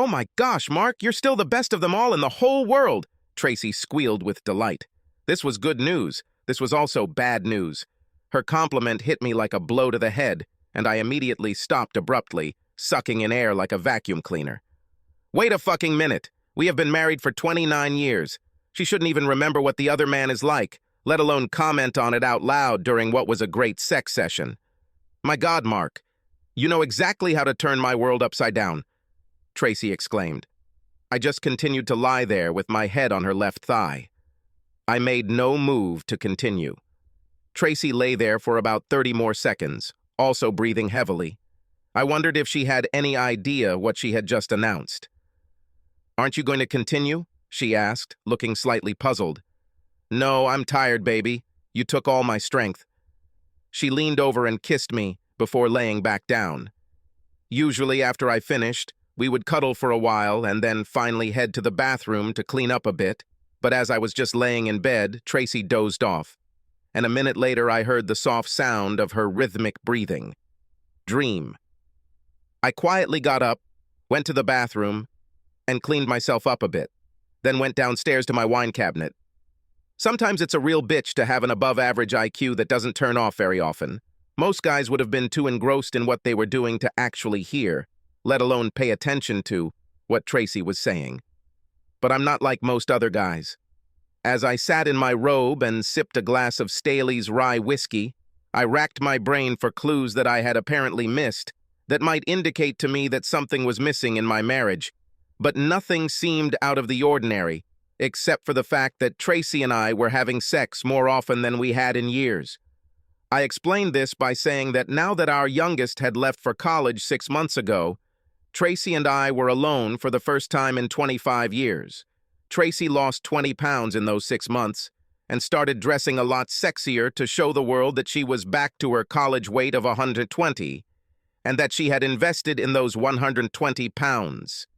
"Oh my gosh, Mark, you're still the best of them all in the whole world," Tracy squealed with delight. This was good news. This was also bad news. Her compliment hit me like a blow to the head, and I immediately stopped abruptly, sucking in air like a vacuum cleaner. "Wait a fucking minute. We have been married for 29 years. She shouldn't even remember what the other man is like, let alone comment on it out loud during what was a great sex session. My God, Mark, you know exactly how to turn my world upside down," Tracy exclaimed. I just continued to lie there with my head on her left thigh. I made no move to continue. Tracy lay there for about 30 more seconds, also breathing heavily. I wondered if she had any idea what she had just announced. "Aren't you going to continue?" she asked, looking slightly puzzled. "No, I'm tired, baby. You took all my strength." She leaned over and kissed me before laying back down. Usually after I finished, we would cuddle for a while and then finally head to the bathroom to clean up a bit, but as I was just laying in bed, Tracy dozed off, and a minute later I heard the soft sound of her rhythmic breathing. Dream. I quietly got up, went to the bathroom, and cleaned myself up a bit, then went downstairs to my wine cabinet. Sometimes it's a real bitch to have an above-average IQ that doesn't turn off very often. Most guys would have been too engrossed in what they were doing to actually hear, let alone pay attention to what Tracy was saying. But I'm not like most other guys. As I sat in my robe and sipped a glass of Staley's rye whiskey, I racked my brain for clues that I had apparently missed that might indicate to me that something was missing in my marriage. But nothing seemed out of the ordinary, except for the fact that Tracy and I were having sex more often than we had in years. I explained this by saying that now that our youngest had left for college 6 months ago, Tracy and I were alone for the first time in 25 years. Tracy lost 20 pounds in those 6 months and started dressing a lot sexier to show the world that she was back to her college weight of 120 and that she had invested in those 120 pounds.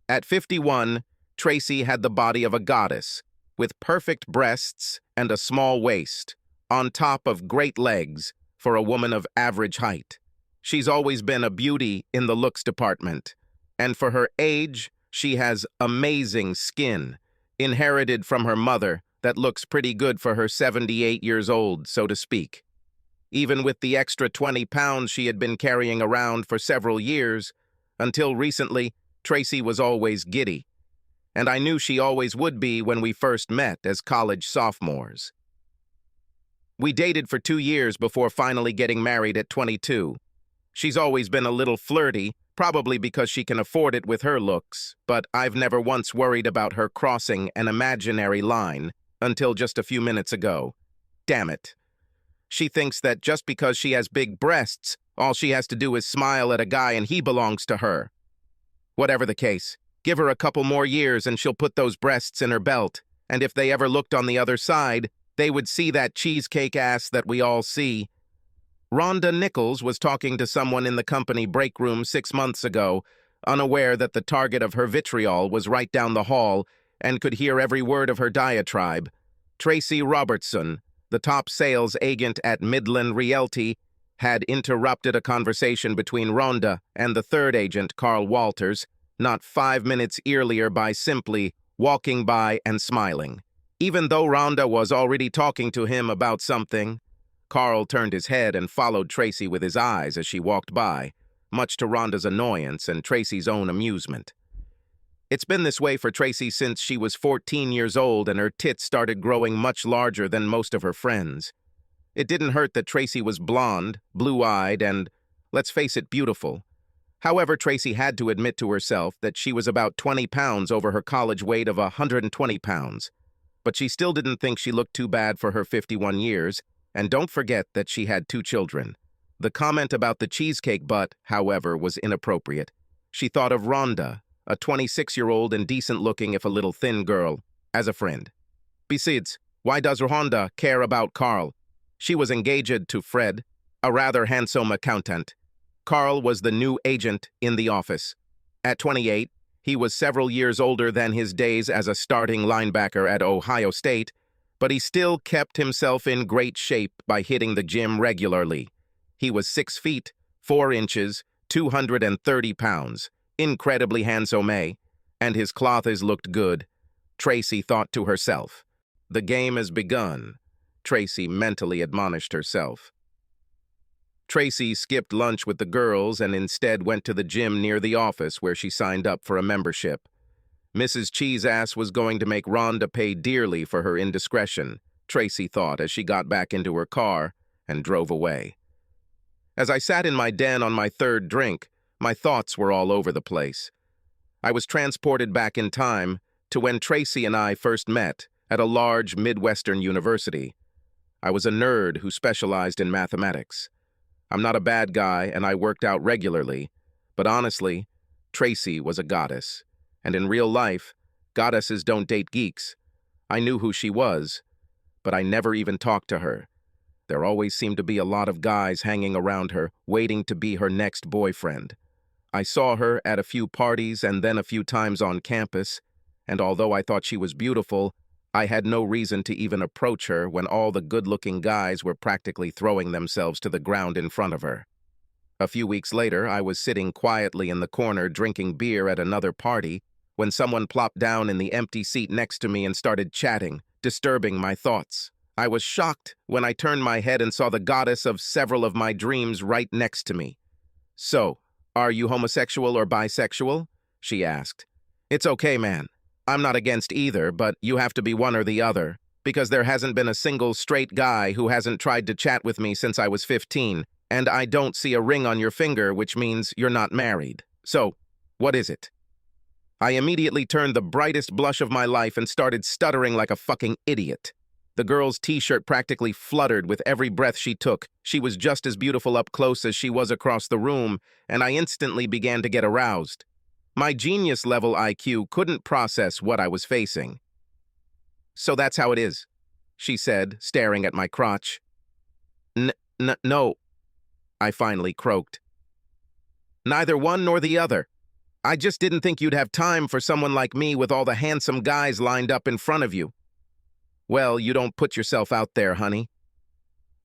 At 51, Tracy had the body of a goddess, with perfect breasts and a small waist, on top of great legs for a woman of average height. She's always been a beauty in the looks department, and for her age, she has amazing skin, inherited from her mother, that looks pretty good for her 78 years old, so to speak. Even with the extra 20 pounds she had been carrying around for several years, until recently, Tracy was always giddy, and I knew she always would be when we first met as college sophomores. We dated for 2 years before finally getting married at 22. She's always been a little flirty, probably because she can afford it with her looks, but I've never once worried about her crossing an imaginary line until just a few minutes ago. Damn it. She thinks that just because she has big breasts, all she has to do is smile at a guy and he belongs to her. Whatever the case, give her a couple more years and she'll put those breasts in her belt, and if they ever looked on the other side, they would see that cheesecake ass that we all see. Rhonda Nichols was talking to someone in the company break room 6 months ago, unaware that the target of her vitriol was right down the hall and could hear every word of her diatribe. Tracy Robertson, the top sales agent at Midland Realty, had interrupted a conversation between Rhonda and the third agent, Carl Walters, not 5 minutes earlier by simply walking by and smiling. Even though Rhonda was already talking to him about something, Carl turned his head and followed Tracy with his eyes as she walked by, much to Rhonda's annoyance and Tracy's own amusement. It's been this way for Tracy since she was 14 years old and her tits started growing much larger than most of her friends. It didn't hurt that Tracy was blonde, blue-eyed, and, let's face it, beautiful. However, Tracy had to admit to herself that she was about 20 pounds over her college weight of 120 pounds. But she still didn't think she looked too bad for her 51 years, and don't forget that she had 2 children. The comment about the cheesecake butt, however, was inappropriate. She thought of Rhonda, a 26-year-old and decent-looking if a little thin girl, as a friend. Besides, why does Rhonda care about Carl? She was engaged to Fred, a rather handsome accountant. Carl was the new agent in the office. At 28, he was several years older than his days as a starting linebacker at Ohio State, but he still kept himself in great shape by hitting the gym regularly. He was 6 feet, 4 inches, 230 pounds, incredibly handsome, And his clothes looked good, Tracy thought to herself. The game has begun, Tracy mentally admonished herself. Tracy skipped lunch with the girls and instead went to the gym near the office where she signed up for a membership. Mrs. Cheeseass was going to make Rhonda pay dearly for her indiscretion, Tracy thought as she got back into her car and drove away. As I sat in my den on my third drink, my thoughts were all over the place. I was transported back in time to when Tracy and I first met at a large Midwestern university. I was a nerd who specialized in mathematics. I'm not a bad guy and I worked out regularly, but honestly, Tracy was a goddess. And in real life, goddesses don't date geeks. I knew who she was, but I never even talked to her. There always seemed to be a lot of guys hanging around her, waiting to be her next boyfriend. I saw her at a few parties and then a few times on campus, and although I thought she was beautiful, I had no reason to even approach her when all the good-looking guys were practically throwing themselves to the ground in front of her. A few weeks later, I was sitting quietly in the corner drinking beer at another party when someone plopped down in the empty seat next to me and started chatting, disturbing my thoughts. I was shocked when I turned my head and saw the goddess of several of my dreams right next to me. "So, are you homosexual or bisexual?" she asked. "It's okay, man. I'm not against either, but you have to be one or the other, because there hasn't been a single straight guy who hasn't tried to chat with me since I was 15, and I don't see a ring on your finger, which means you're not married. So, what is it?" I immediately turned the brightest blush of my life and started stuttering like a fucking idiot. The girl's t-shirt practically fluttered with every breath she took. She was just as beautiful up close as she was across the room, and I instantly began to get aroused. My genius-level IQ couldn't process what I was facing. "So that's how it is," she said, staring at my crotch. No," I finally croaked. "Neither one nor the other. I just didn't think you'd have time for someone like me with all the handsome guys lined up in front of you." "Well, you don't put yourself out there, honey.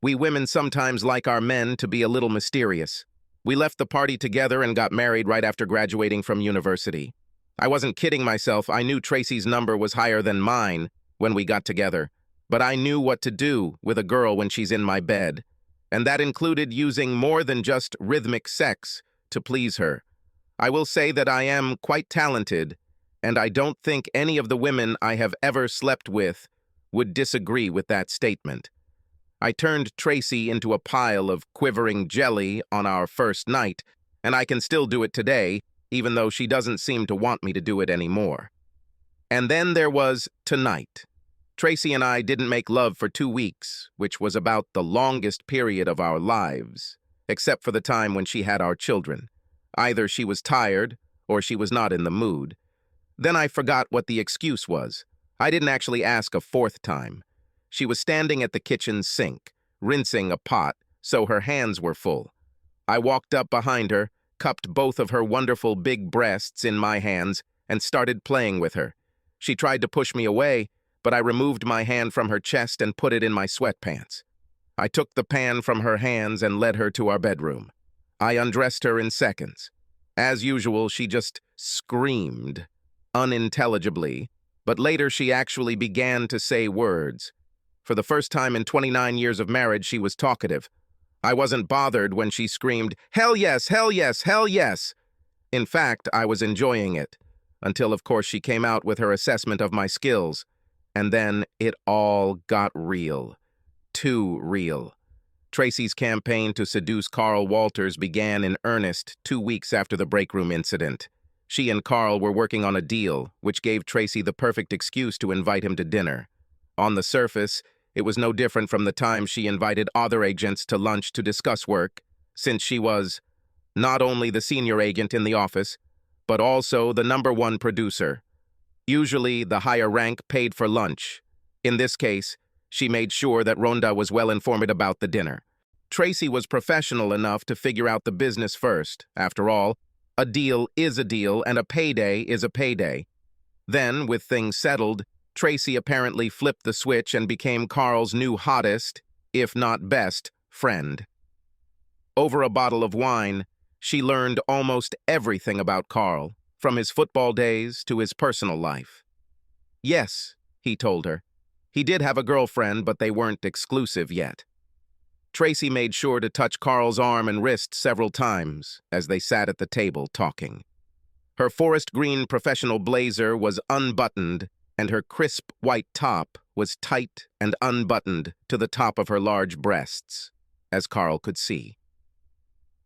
We women sometimes like our men to be a little mysterious. We left the party together and got married right after graduating from university. I wasn't kidding myself. I knew Tracy's number was higher than mine when we got together, but I knew what to do with a girl when she's in my bed, and that included using more than just rhythmic sex to please her. I will say that I am quite talented, and I don't think any of the women I have ever slept with would disagree with that statement. I turned Tracy into a pile of quivering jelly on our first night, and I can still do it today, even though she doesn't seem to want me to do it anymore. And then there was tonight. Tracy and I didn't make love for 2 weeks, which was about the longest period of our lives, except for the time when she had our children. Either she was tired, or she was not in the mood. Then I forgot what the excuse was. I didn't actually ask a 4th time. She was standing at the kitchen sink, rinsing a pot, so her hands were full. I walked up behind her, cupped both of her wonderful big breasts in my hands, and started playing with her. She tried to push me away, but I removed my hand from her chest and put it in my sweatpants. I took the pan from her hands and led her to our bedroom. I undressed her in seconds. As usual, she just screamed, unintelligibly, but later she actually began to say words. For the first time in 29 years of marriage, she was talkative. I wasn't bothered when she screamed, "Hell yes, hell yes, hell yes!" In fact, I was enjoying it, until of course she came out with her assessment of my skills. And then it all got real. Too real. Tracy's campaign to seduce Carl Walters began in earnest 2 weeks after the break room incident. She and Carl were working on a deal, which gave Tracy the perfect excuse to invite him to dinner. On the surface, it was no different from the time she invited other agents to lunch to discuss work, since she was not only the senior agent in the office, but also the #1 producer. Usually, the higher rank paid for lunch. In this case, she made sure that Rhonda was well informed about the dinner. Tracy was professional enough to figure out the business first. After all, a deal is a deal and a payday is a payday. Then, with things settled, Tracy apparently flipped the switch and became Carl's new hottest, if not best, friend. Over a bottle of wine, she learned almost everything about Carl, from his football days to his personal life. Yes, he told her. He did have a girlfriend, but they weren't exclusive yet. Tracy made sure to touch Carl's arm and wrist several times as they sat at the table talking. Her forest green professional blazer was unbuttoned, and her crisp white top was tight and unbuttoned to the top of her large breasts, as Carl could see.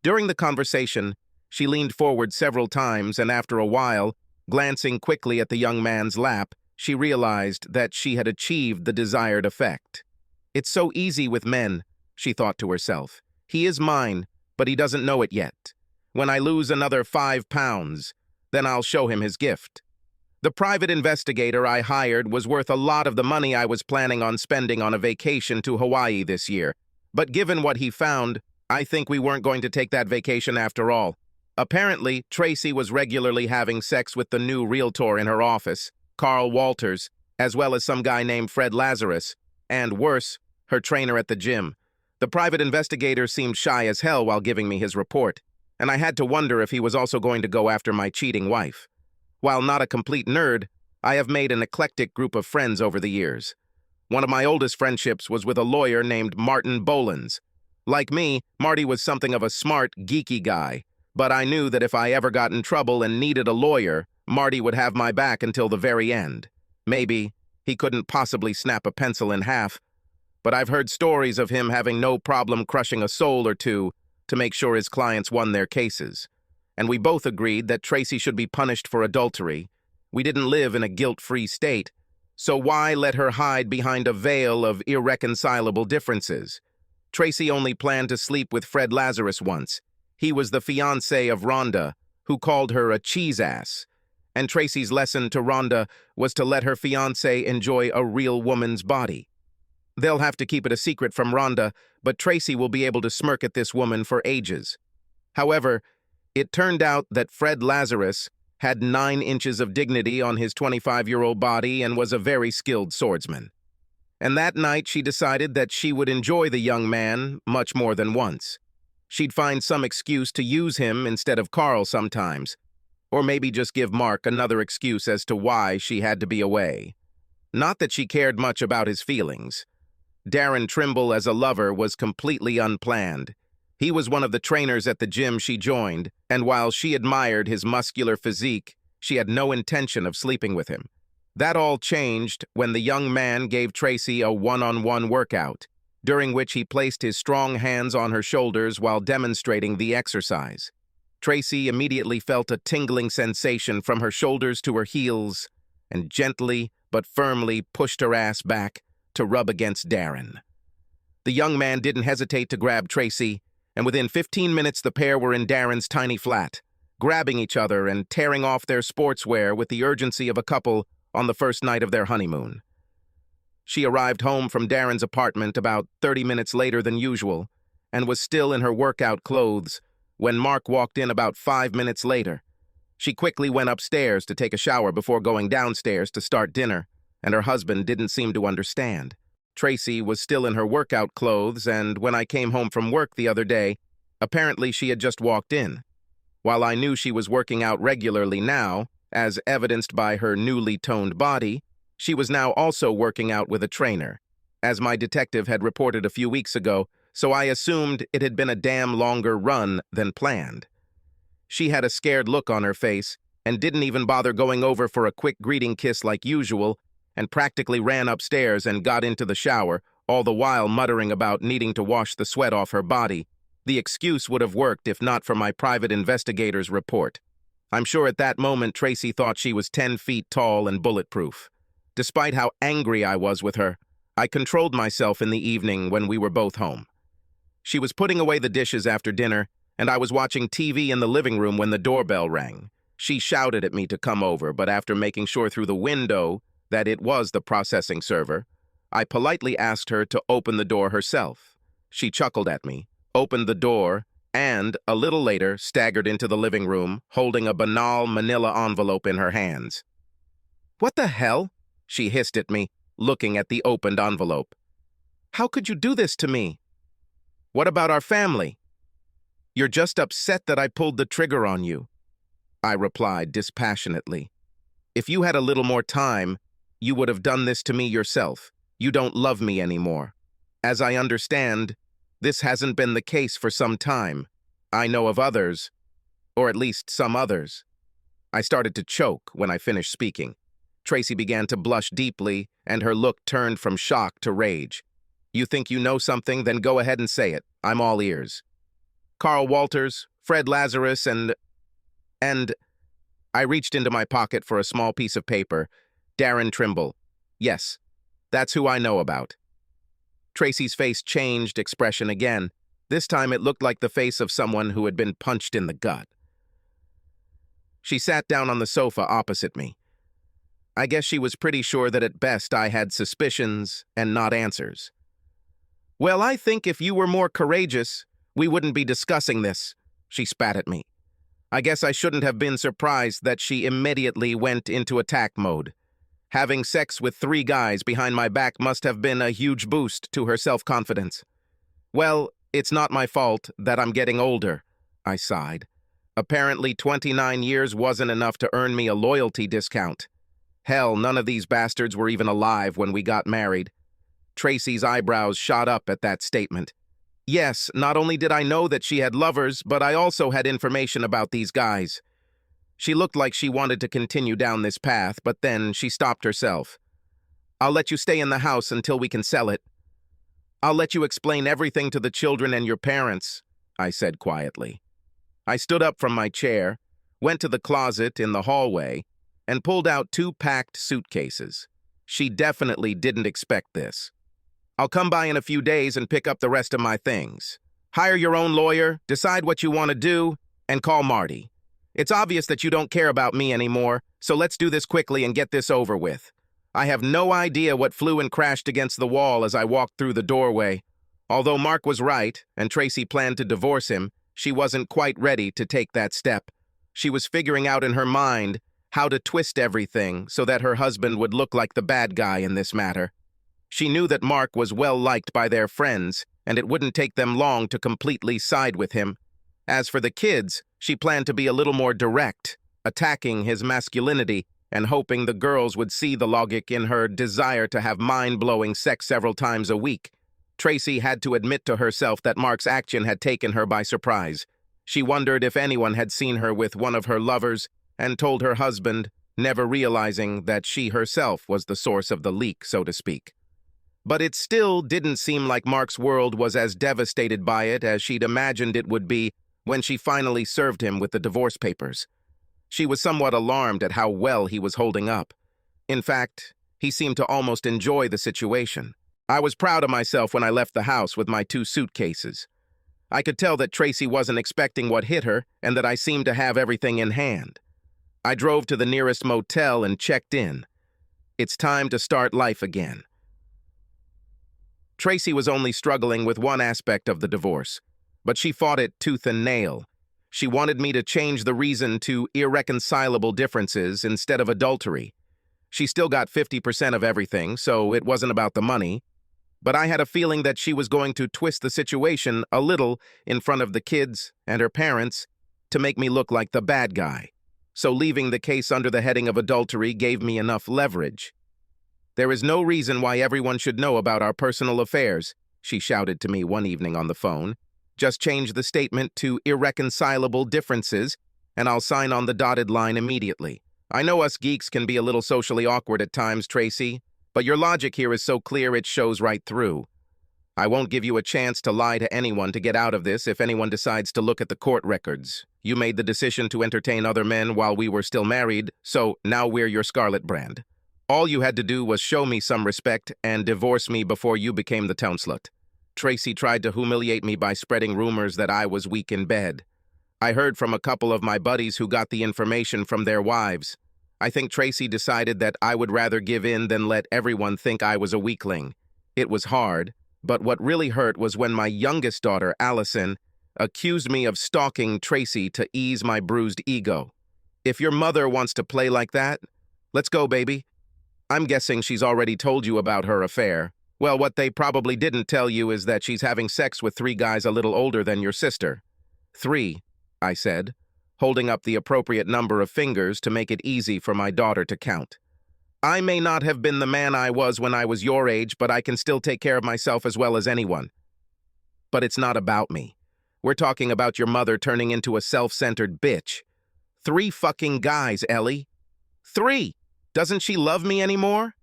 During the conversation, she leaned forward several times, and after a while, glancing quickly at the young man's lap, she realized that she had achieved the desired effect. It's so easy with men, she thought to herself. He is mine, but he doesn't know it yet. When I lose another 5 pounds, then I'll show him his gift. The private investigator I hired was worth a lot of the money I was planning on spending on a vacation to Hawaii this year. But given what he found, I think we weren't going to take that vacation after all. Apparently, Tracy was regularly having sex with the new realtor in her office, Carl Walters, as well as some guy named Fred Lazarus, and worse, her trainer at the gym. The private investigator seemed shy as hell while giving me his report, and I had to wonder if he was also going to go after my cheating wife. While not a complete nerd, I have made an eclectic group of friends over the years. One of my oldest friendships was with a lawyer named Martin Bolins. Like me, Marty was something of a smart, geeky guy, but I knew that if I ever got in trouble and needed a lawyer, Marty would have my back until the very end. Maybe he couldn't possibly snap a pencil in half, but I've heard stories of him having no problem crushing a soul or two to make sure his clients won their cases. And we both agreed that Tracy should be punished for adultery. We didn't live in a guilt-free state, so why let her hide behind a veil of irreconcilable differences? Tracy only planned to sleep with Fred Lazarus once. He was the fiancé of Rhonda, who called her a cheese-ass. And Tracy's lesson to Rhonda was to let her fiancé enjoy a real woman's body. They'll have to keep it a secret from Rhonda, but Tracy will be able to smirk at this woman for ages. However, it turned out that Fred Lazarus had 9 inches of dignity on his 25-year-old body and was a very skilled swordsman. And that night she decided that she would enjoy the young man much more than once. She'd find some excuse to use him instead of Carl sometimes, or maybe just give Mark another excuse as to why she had to be away. Not that she cared much about his feelings. Darren Trimble as a lover was completely unplanned. He was one of the trainers at the gym she joined, and while she admired his muscular physique, she had no intention of sleeping with him. That all changed when the young man gave Tracy a one-on-one workout, during which he placed his strong hands on her shoulders while demonstrating the exercise. Tracy immediately felt a tingling sensation from her shoulders to her heels, and gently but firmly pushed her ass back to rub against Darren. The young man didn't hesitate to grab Tracy, and within 15 minutes the pair were in Darren's tiny flat, grabbing each other and tearing off their sportswear with the urgency of a couple on the first night of their honeymoon. She arrived home from Darren's apartment about 30 minutes later than usual, and was still in her workout clothes when Mark walked in about 5 minutes later. She quickly went upstairs to take a shower before going downstairs to start dinner, and her husband didn't seem to understand. Tracy was still in her workout clothes, and when I came home from work the other day, apparently she had just walked in. While I knew she was working out regularly now, as evidenced by her newly toned body, she was now also working out with a trainer, as my detective had reported a few weeks ago, so I assumed it had been a damn longer run than planned. She had a scared look on her face and didn't even bother going over for a quick greeting kiss like usual, and practically ran upstairs and got into the shower, all the while muttering about needing to wash the sweat off her body. The excuse would have worked if not for my private investigator's report. I'm sure at that moment Tracy thought she was 10 feet tall and bulletproof. Despite how angry I was with her, I controlled myself in the evening when we were both home. She was putting away the dishes after dinner, and I was watching TV in the living room when the doorbell rang. She shouted at me to come over, but after making sure through the window that it was the processing server, I politely asked her to open the door herself. She chuckled at me, opened the door, and, a little later, staggered into the living room, holding a banal manila envelope in her hands. "What the hell?" she hissed at me, looking at the opened envelope. "How could you do this to me? What about our family? You're just upset that I pulled the trigger on you." I replied dispassionately. If you had a little more time, you would have done this to me yourself. You don't love me anymore. As I understand, this hasn't been the case for some time. I know of others, or at least some others. I started to choke when I finished speaking. Tracy began to blush deeply, and her look turned from shock to rage. You think you know something? Then go ahead and say it. I'm all ears. Carl Walters, Fred Lazarus, and I reached into my pocket for a small piece of paper. Darren Trimble. Yes, that's who I know about. Tracy's face changed expression again. This time it looked like the face of someone who had been punched in the gut. She sat down on the sofa opposite me. I guess she was pretty sure that at best I had suspicions and not answers. Well, I think if you were more courageous, we wouldn't be discussing this, she spat at me. I guess I shouldn't have been surprised that she immediately went into attack mode. Having sex with 3 guys behind my back must have been a huge boost to her self-confidence. Well, it's not my fault that I'm getting older, I sighed. Apparently 29 years wasn't enough to earn me a loyalty discount. Hell, none of these bastards were even alive when we got married. Tracy's eyebrows shot up at that statement. Yes, not only did I know that she had lovers, but I also had information about these guys. She looked like she wanted to continue down this path, but then she stopped herself. I'll let you stay in the house until we can sell it. I'll let you explain everything to the children and your parents, I said quietly. I stood up from my chair, went to the closet in the hallway, and pulled out 2 packed suitcases. She definitely didn't expect this. I'll come by in a few days and pick up the rest of my things. Hire your own lawyer, decide what you want to do, and call Marty. It's obvious that you don't care about me anymore, so let's do this quickly and get this over with. I have no idea what flew and crashed against the wall as I walked through the doorway. Although Mark was right, and Tracy planned to divorce him, she wasn't quite ready to take that step. She was figuring out in her mind how to twist everything so that her husband would look like the bad guy in this matter. She knew that Mark was well liked by their friends, and it wouldn't take them long to completely side with him. As for the kids, she planned to be a little more direct, attacking his masculinity and hoping the girls would see the logic in her desire to have mind-blowing sex several times a week. Tracy had to admit to herself that Mark's action had taken her by surprise. She wondered if anyone had seen her with one of her lovers and told her husband, never realizing that she herself was the source of the leak, so to speak. But it still didn't seem like Mark's world was as devastated by it as she'd imagined it would be when she finally served him with the divorce papers. She was somewhat alarmed at how well he was holding up. In fact, he seemed to almost enjoy the situation. I was proud of myself when I left the house with my 2 suitcases. I could tell that Tracy wasn't expecting what hit her and that I seemed to have everything in hand. I drove to the nearest motel and checked in. It's time to start life again. Tracy was only struggling with one aspect of the divorce, but she fought it tooth and nail. She wanted me to change the reason to irreconcilable differences instead of adultery. She still got 50% of everything, so it wasn't about the money. But I had a feeling that she was going to twist the situation a little in front of the kids and her parents to make me look like the bad guy. So leaving the case under the heading of adultery gave me enough leverage. There is no reason why everyone should know about our personal affairs, she shouted to me one evening on the phone. Just change the statement to irreconcilable differences, and I'll sign on the dotted line immediately. I know us geeks can be a little socially awkward at times, Tracy, but your logic here is so clear it shows right through. I won't give you a chance to lie to anyone to get out of this if anyone decides to look at the court records. You made the decision to entertain other men while we were still married, so now we're your scarlet brand. All you had to do was show me some respect and divorce me before you became the town slut. Tracy tried to humiliate me by spreading rumors that I was weak in bed. I heard from a couple of my buddies who got the information from their wives. I think Tracy decided that I would rather give in than let everyone think I was a weakling. It was hard, but what really hurt was when my youngest daughter, Allison, accused me of stalking Tracy to ease my bruised ego. If your mother wants to play like that, let's go, baby. I'm guessing she's already told you about her affair. Well, what they probably didn't tell you is that she's having sex with 3 guys a little older than your sister. 3, I said. holding up the appropriate number of fingers to make it easy for my daughter to count. I may not have been the man I was when I was your age, but I can still take care of myself as well as anyone. But it's not about me. We're talking about your mother turning into a self-centered bitch. 3 fucking guys, Ellie. 3! Doesn't she love me anymore?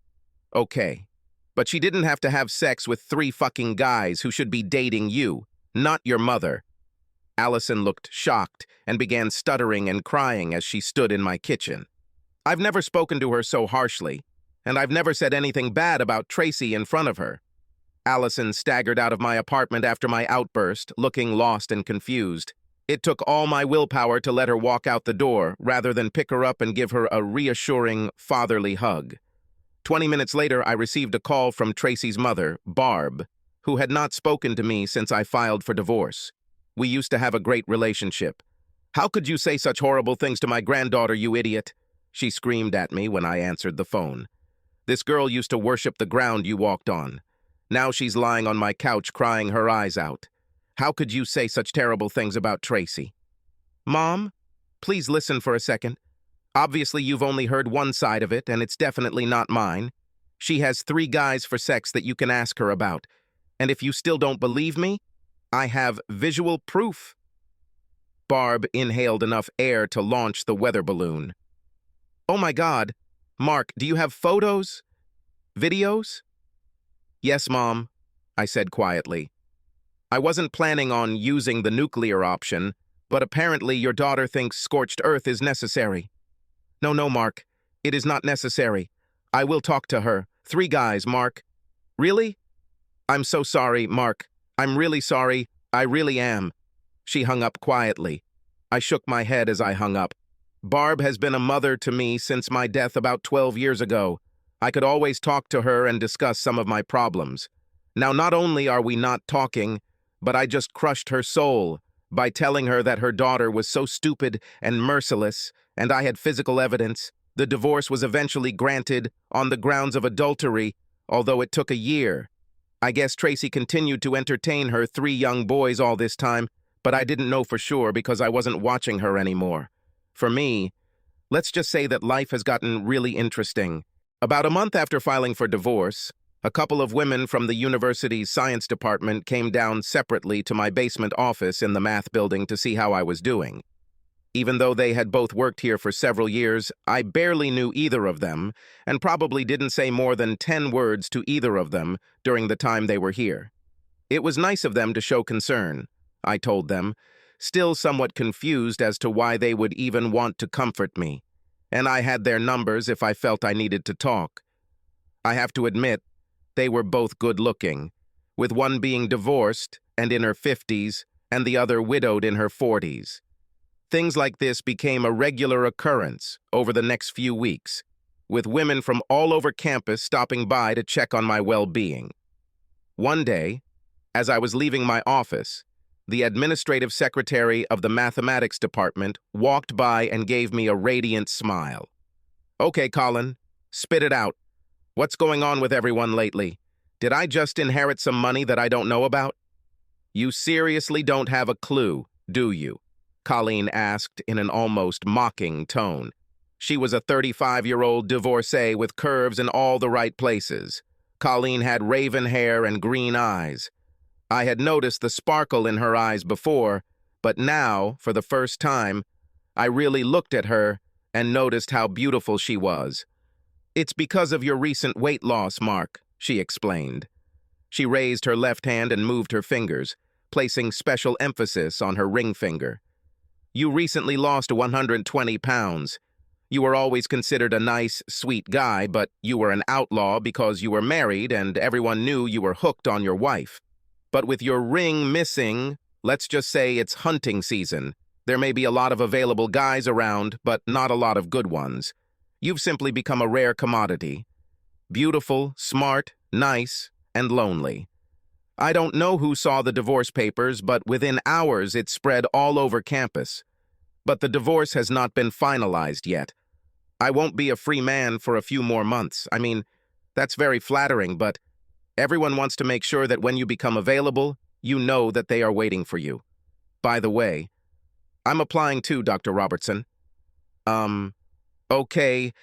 Okay. But she didn't have to have sex with 3 fucking guys who should be dating you, not your mother. Allison looked shocked and began stuttering and crying as she stood in my kitchen. I've never spoken to her so harshly, and I've never said anything bad about Tracy in front of her. Allison staggered out of my apartment after my outburst, looking lost and confused. It took all my willpower to let her walk out the door, rather than pick her up and give her a reassuring, fatherly hug. 20 minutes later, I received a call from Tracy's mother, Barb, who had not spoken to me since I filed for divorce. We used to have a great relationship. "How could you say such horrible things to my granddaughter, you idiot?" she screamed at me when I answered the phone. "This girl used to worship the ground you walked on. Now she's lying on my couch crying her eyes out. How could you say such terrible things about Tracy?" "Mom, please listen for a second. Obviously you've only heard one side of it, and it's definitely not mine. She has 3 guys for sex that you can ask her about. And if you still don't believe me, I have visual proof." Barb inhaled enough air to launch the weather balloon. "Oh my God. Mark, do you have photos? Videos?" "Yes, Mom," I said quietly. "I wasn't planning on using the nuclear option, but apparently your daughter thinks scorched earth is necessary." No, Mark. It is not necessary. I will talk to her. 3 guys, Mark." "Really?" "I'm so sorry, Mark. I'm really sorry. I really am." She hung up quietly. I shook my head as I hung up. Barb has been a mother to me since my death about 12 years ago. I could always talk to her and discuss some of my problems. Now, not only are we not talking, but I just crushed her soul by telling her that her daughter was so stupid and merciless, and I had physical evidence. The divorce was eventually granted on the grounds of adultery, although it took a year. I guess Tracy continued to entertain her 3 young boys all this time, but I didn't know for sure because I wasn't watching her anymore. For me, let's just say that life has gotten really interesting. About a month after filing for divorce, a couple of women from the university's science department came down separately to my basement office in the math building to see how I was doing. Even though they had both worked here for several years, I barely knew either of them, and probably didn't say more than 10 words to either of them during the time they were here. It was nice of them to show concern, I told them, still somewhat confused as to why they would even want to comfort me. And I had their numbers if I felt I needed to talk. I have to admit, they were both good-looking, with one being divorced and in her 50s, and the other widowed in her 40s. Things like this became a regular occurrence over the next few weeks, with women from all over campus stopping by to check on my well-being. One day, as I was leaving my office, the administrative secretary of the mathematics department walked by and gave me a radiant smile. "Okay, Colin, spit it out. What's going on with everyone lately? Did I just inherit some money that I don't know about?" "You seriously don't have a clue, do you?" Colleen asked in an almost mocking tone. She was a 35-year-old divorcee with curves in all the right places. Colleen had raven hair and green eyes. I had noticed the sparkle in her eyes before, but now, for the first time, I really looked at her and noticed how beautiful she was. "It's because of your recent weight loss, Mark," she explained. She raised her left hand and moved her fingers, placing special emphasis on her ring finger. "You recently lost 120 pounds. You were always considered a nice, sweet guy, but you were an outlaw because you were married and everyone knew you were hooked on your wife. But with your ring missing, let's just say it's hunting season. There may be a lot of available guys around, but not a lot of good ones. You've simply become a rare commodity. Beautiful, smart, nice, and lonely. I don't know who saw the divorce papers, but within hours it spread all over campus. But the divorce has not been finalized yet. I won't be a free man for a few more months. I mean, that's very flattering, but everyone wants to make sure that when you become available, you know that they are waiting for you. By the way, I'm applying too, Dr. Robertson. Okay,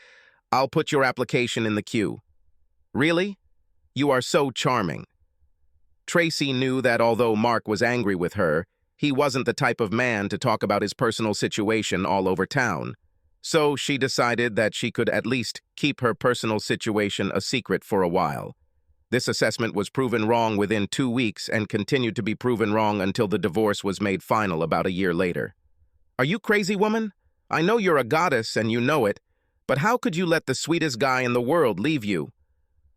I'll put your application in the queue. Really? You are so charming. Tracy knew that although Mark was angry with her, he wasn't the type of man to talk about his personal situation all over town. So she decided that she could at least keep her personal situation a secret for a while. This assessment was proven wrong within 2 weeks and continued to be proven wrong until the divorce was made final about a year later. Are you crazy, woman? I know you're a goddess and you know it, but how could you let the sweetest guy in the world leave you?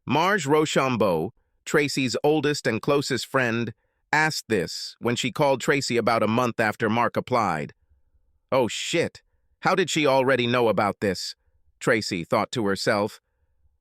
Marge Rochambeau, Tracy's oldest and closest friend, asked this when she called Tracy about a month after Mark applied. Oh shit, how did she already know about this? Tracy thought to herself.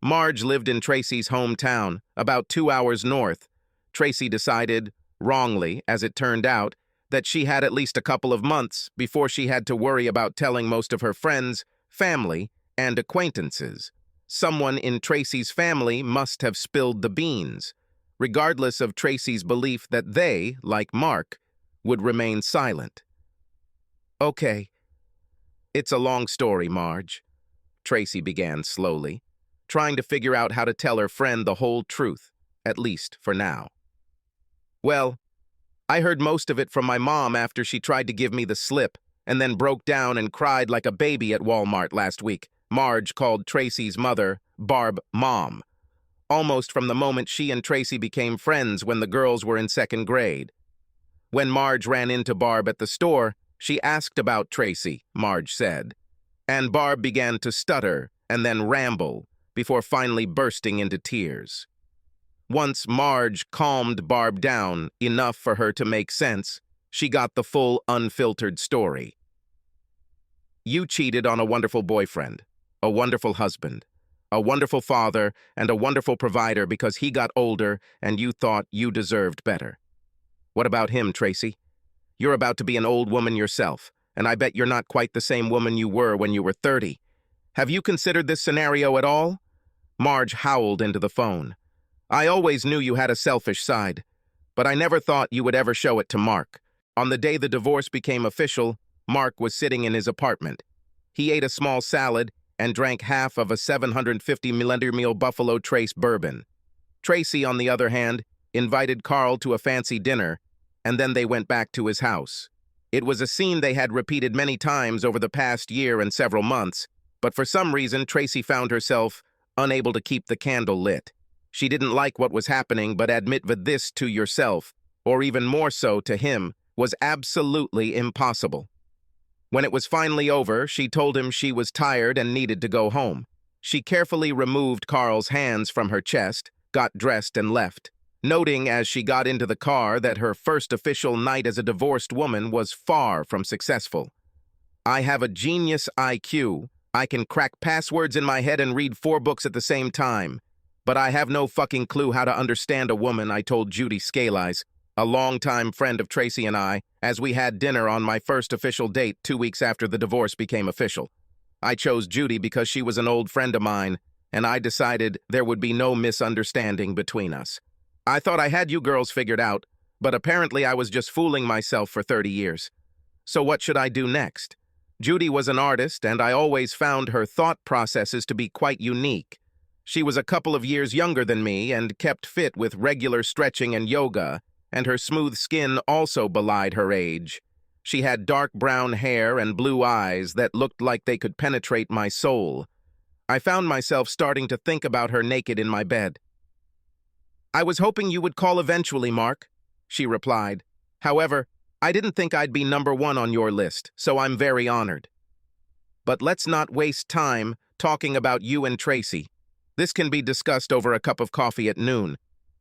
Marge lived in Tracy's hometown, about 2 hours north. Tracy decided, wrongly as it turned out, that she had at least a couple of months before she had to worry about telling most of her friends, family, and acquaintances. Someone in Tracy's family must have spilled the beans, regardless of Tracy's belief that they, like Mark, would remain silent. Okay. It's a long story, Marge, Tracy began slowly, trying to figure out how to tell her friend the whole truth, at least for now. Well, I heard most of it from my mom after she tried to give me the slip, and then broke down and cried like a baby at Walmart last week. Marge called Tracy's mother, Barb, Mom, almost from the moment she and Tracy became friends when the girls were in 2nd grade. When Marge ran into Barb at the store, she asked about Tracy, Marge said, and Barb began to stutter and then ramble before finally bursting into tears. Once Marge calmed Barb down enough for her to make sense, she got the full, unfiltered story. You cheated on a wonderful boyfriend, a wonderful husband, a wonderful father, and a wonderful provider because he got older and you thought you deserved better. What about him, Tracy? You're about to be an old woman yourself, and I bet you're not quite the same woman you were when you were 30. Have you considered this scenario at all? Marge howled into the phone. I always knew you had a selfish side, but I never thought you would ever show it to Mark. On the day the divorce became official, Mark was sitting in his apartment. He ate a small salad and drank half of a 750 milliliter Buffalo Trace bourbon. Tracy, on the other hand, invited Carl to a fancy dinner, and then they went back to his house. It was a scene they had repeated many times over the past year and several months, but for some reason Tracy found herself unable to keep the candle lit. She didn't like what was happening, but admit this to yourself, or even more so to him, was absolutely impossible. When it was finally over, she told him she was tired and needed to go home. She carefully removed Carl's hands from her chest, got dressed and left, noting as she got into the car that her first official night as a divorced woman was far from successful. I have a genius IQ. I can crack passwords in my head and read 4 books at the same time. But I have no fucking clue how to understand a woman, I told Judy Scalise, a longtime friend of Tracy and I, as we had dinner on my first official date 2 weeks after the divorce became official. I chose Judy because she was an old friend of mine, and I decided there would be no misunderstanding between us. I thought I had you girls figured out, but apparently I was just fooling myself for 30 years. So what should I do next? Judy was an artist, and I always found her thought processes to be quite unique. She was a couple of years younger than me and kept fit with regular stretching and yoga, and her smooth skin also belied her age. She had dark brown hair and blue eyes that looked like they could penetrate my soul. I found myself starting to think about her naked in my bed. I was hoping you would call eventually, Mark, she replied. However, I didn't think I'd be number 1 on your list, so I'm very honored. But let's not waste time talking about you and Tracy. This can be discussed over a cup of coffee at noon.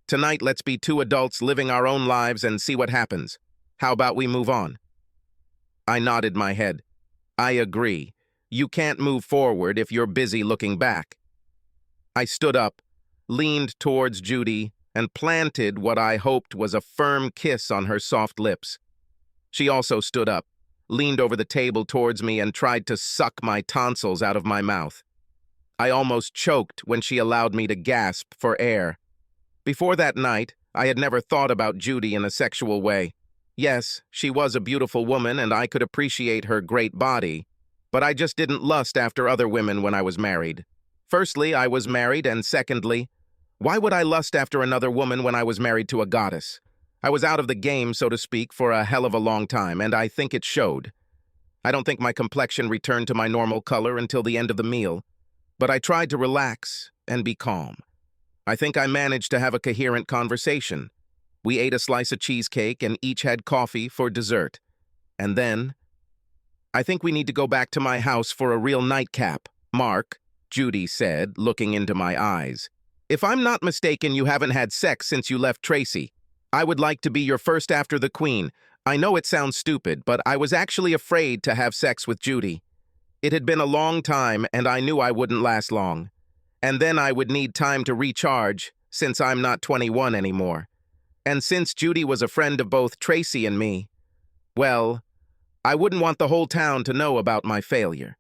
Tonight, let's be 2 adults living our own lives and see what happens. How about we move on? I nodded my head. I agree. You can't move forward if you're busy looking back. I stood up, leaned towards Judy, and planted what I hoped was a firm kiss on her soft lips. She also stood up, leaned over the table towards me, and tried to suck my tonsils out of my mouth. I almost choked when she allowed me to gasp for air. Before that night, I had never thought about Judy in a sexual way. Yes, she was a beautiful woman and I could appreciate her great body, but I just didn't lust after other women when I was married. Firstly, I was married, and secondly, why would I lust after another woman when I was married to a goddess? I was out of the game, so to speak, for a hell of a long time, and I think it showed. I don't think my complexion returned to my normal color until the end of the meal, but I tried to relax and be calm. I think I managed to have a coherent conversation. We ate a slice of cheesecake and each had coffee for dessert. And then, I think we need to go back to my house for a real nightcap, Mark, Judy said, looking into my eyes. If I'm not mistaken, you haven't had sex since you left Tracy. I would like to be your first after the Queen. I know it sounds stupid, but I was actually afraid to have sex with Judy. It had been a long time, and I knew I wouldn't last long. And then I would need time to recharge, since I'm not 21 anymore. And since Judy was a friend of both Tracy and me, well, I wouldn't want the whole town to know about my failure.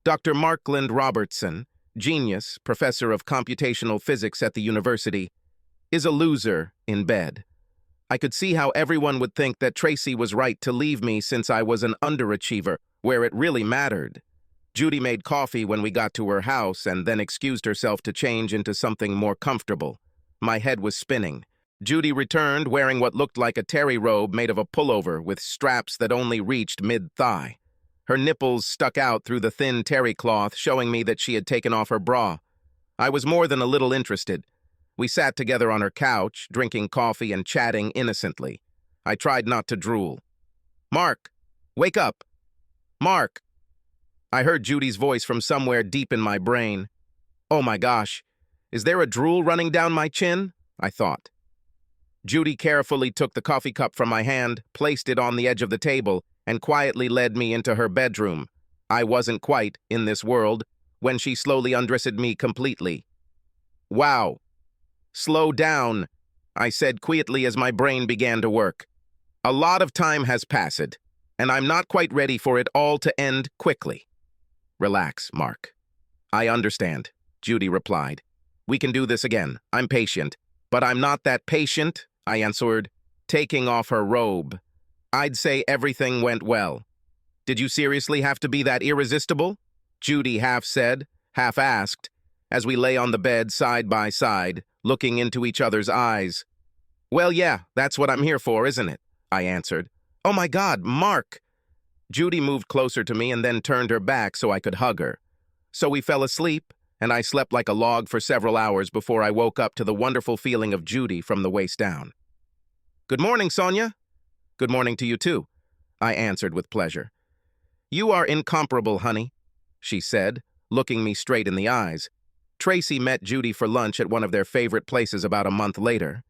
Dr. Markland Robertson, genius, professor of computational physics at the university, is a loser in bed. I could see how everyone would think that Tracy was right to leave me since I was an underachiever, where it really mattered. Judy made coffee when we got to her house and then excused herself to change into something more comfortable. My head was spinning. Judy returned wearing what looked like a terry robe made of a pullover with straps that only reached mid-thigh. Her nipples stuck out through the thin terry cloth, showing me that she had taken off her bra. I was more than a little interested. We sat together on her couch, drinking coffee and chatting innocently. I tried not to drool. "Mark, wake up! Mark!" I heard Judy's voice from somewhere deep in my brain. Oh my gosh, is there a drool running down my chin? I thought. Judy carefully took the coffee cup from my hand, placed it on the edge of the table, and quietly led me into her bedroom. I wasn't quite in this world when she slowly undressed me completely. "Wow. Slow down," I said quietly as my brain began to work. "A lot of time has passed, and I'm not quite ready for it all to end quickly." "Relax, Mark." "I understand," Judy replied. "We can do this again. I'm patient." "But I'm not that patient," I answered, taking off her robe. "I'd say everything went well." "Did you seriously have to be that irresistible?" Judy half said, half asked, as we lay on the bed side by side, looking into each other's eyes. "Well, yeah, that's what I'm here for, isn't it?" I answered. "Oh my God, Mark!" Judy moved closer to me and then turned her back so I could hug her. So we fell asleep, and I slept like a log for several hours before I woke up to the wonderful feeling of Judy from the waist down. "Good morning, Sonia." "Good morning to you too," I answered with pleasure. "You are incomparable, honey," she said, looking me straight in the eyes. Tracy met Judy for lunch at one of their favorite places about a month later.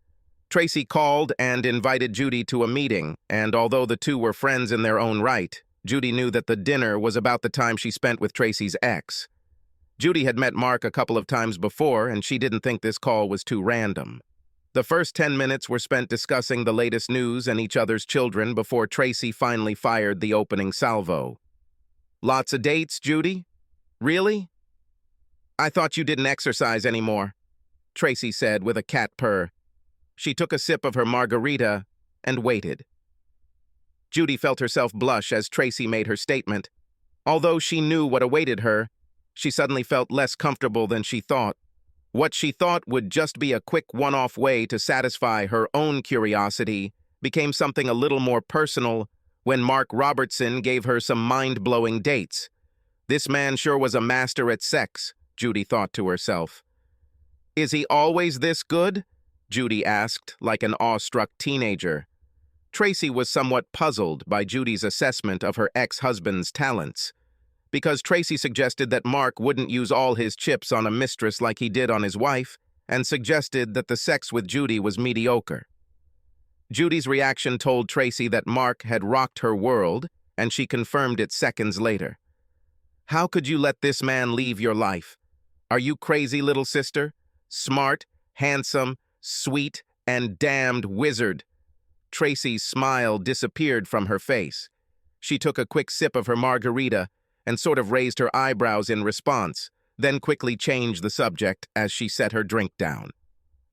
Tracy called and invited Judy to a meeting, and although the two were friends in their own right, Judy knew that the dinner was about the time she spent with Tracy's ex. Judy had met Mark a couple of times before, and she didn't think this call was too random. The first 10 minutes were spent discussing the latest news and each other's children before Tracy finally fired the opening salvo. "Lots of dates, Judy? Really? I thought you didn't exercise anymore," Tracy said with a cat purr. She took a sip of her margarita and waited. Judy felt herself blush as Tracy made her statement. Although she knew what awaited her, she suddenly felt less comfortable than she thought. What she thought would just be a quick one-off way to satisfy her own curiosity became something a little more personal when Mark Robertson gave her some mind-blowing dates. This man sure was a master at sex, Judy thought to herself. "Is he always this good?" Judy asked, like an awestruck teenager. Tracy was somewhat puzzled by Judy's assessment of her ex-husband's talents, because Tracy suggested that Mark wouldn't use all his chips on a mistress like he did on his wife, and suggested that the sex with Judy was mediocre. Judy's reaction told Tracy that Mark had rocked her world, and she confirmed it seconds later. "How could you let this man leave your life? Are you crazy, little sister? Smart, handsome, sweet, and damned wizard." Tracy's smile disappeared from her face. She took a quick sip of her margarita and sort of raised her eyebrows in response, then quickly changed the subject as she set her drink down.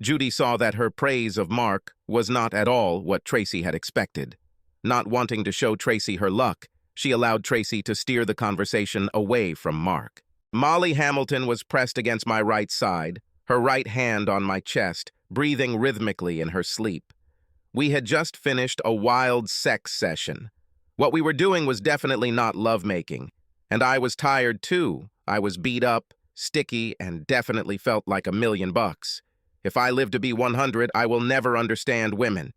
Judy saw that her praise of Mark was not at all what Tracy had expected. Not wanting to show Tracy her luck, she allowed Tracy to steer the conversation away from Mark. Molly Hamilton was pressed against my right side, her right hand on my chest, breathing rhythmically in her sleep. We had just finished a wild sex session. What we were doing was definitely not lovemaking, and I was tired too. I was beat up, sticky, and definitely felt like $1,000,000. If I live to be 100, I will never understand women.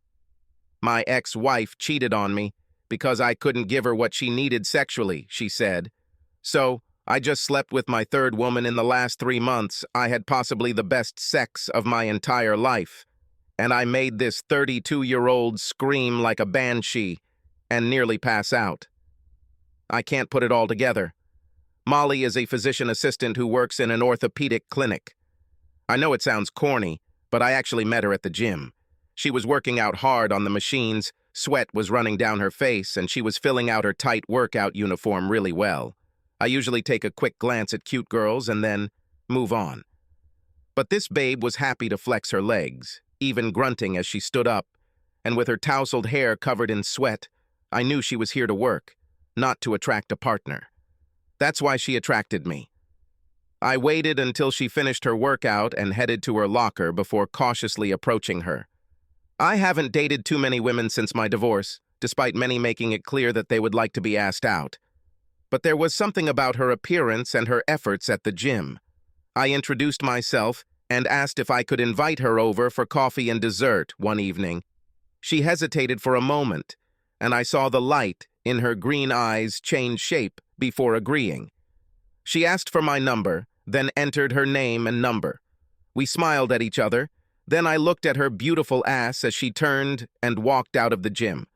My ex-wife cheated on me because I couldn't give her what she needed sexually, she said. So, I just slept with my third woman in the last 3 months. I had possibly the best sex of my entire life. And I made this 32-year-old scream like a banshee and nearly pass out. I can't put it all together. Molly is a physician assistant who works in an orthopedic clinic. I know it sounds corny, but I actually met her at the gym. She was working out hard on the machines, sweat was running down her face, and she was filling out her tight workout uniform really well. I usually take a quick glance at cute girls and then move on. But this babe was happy to flex her legs, even grunting as she stood up, and with her tousled hair covered in sweat, I knew she was here to work, not to attract a partner. That's why she attracted me. I waited until she finished her workout and headed to her locker before cautiously approaching her. I haven't dated too many women since my divorce, despite many making it clear that they would like to be asked out. But there was something about her appearance and her efforts at the gym. I introduced myself and asked if I could invite her over for coffee and dessert one evening. She hesitated for a moment, and I saw the light in her green eyes change shape before agreeing. She asked for my number, then entered her name and number. We smiled at each other, then I looked at her beautiful ass as she turned and walked out of the gym.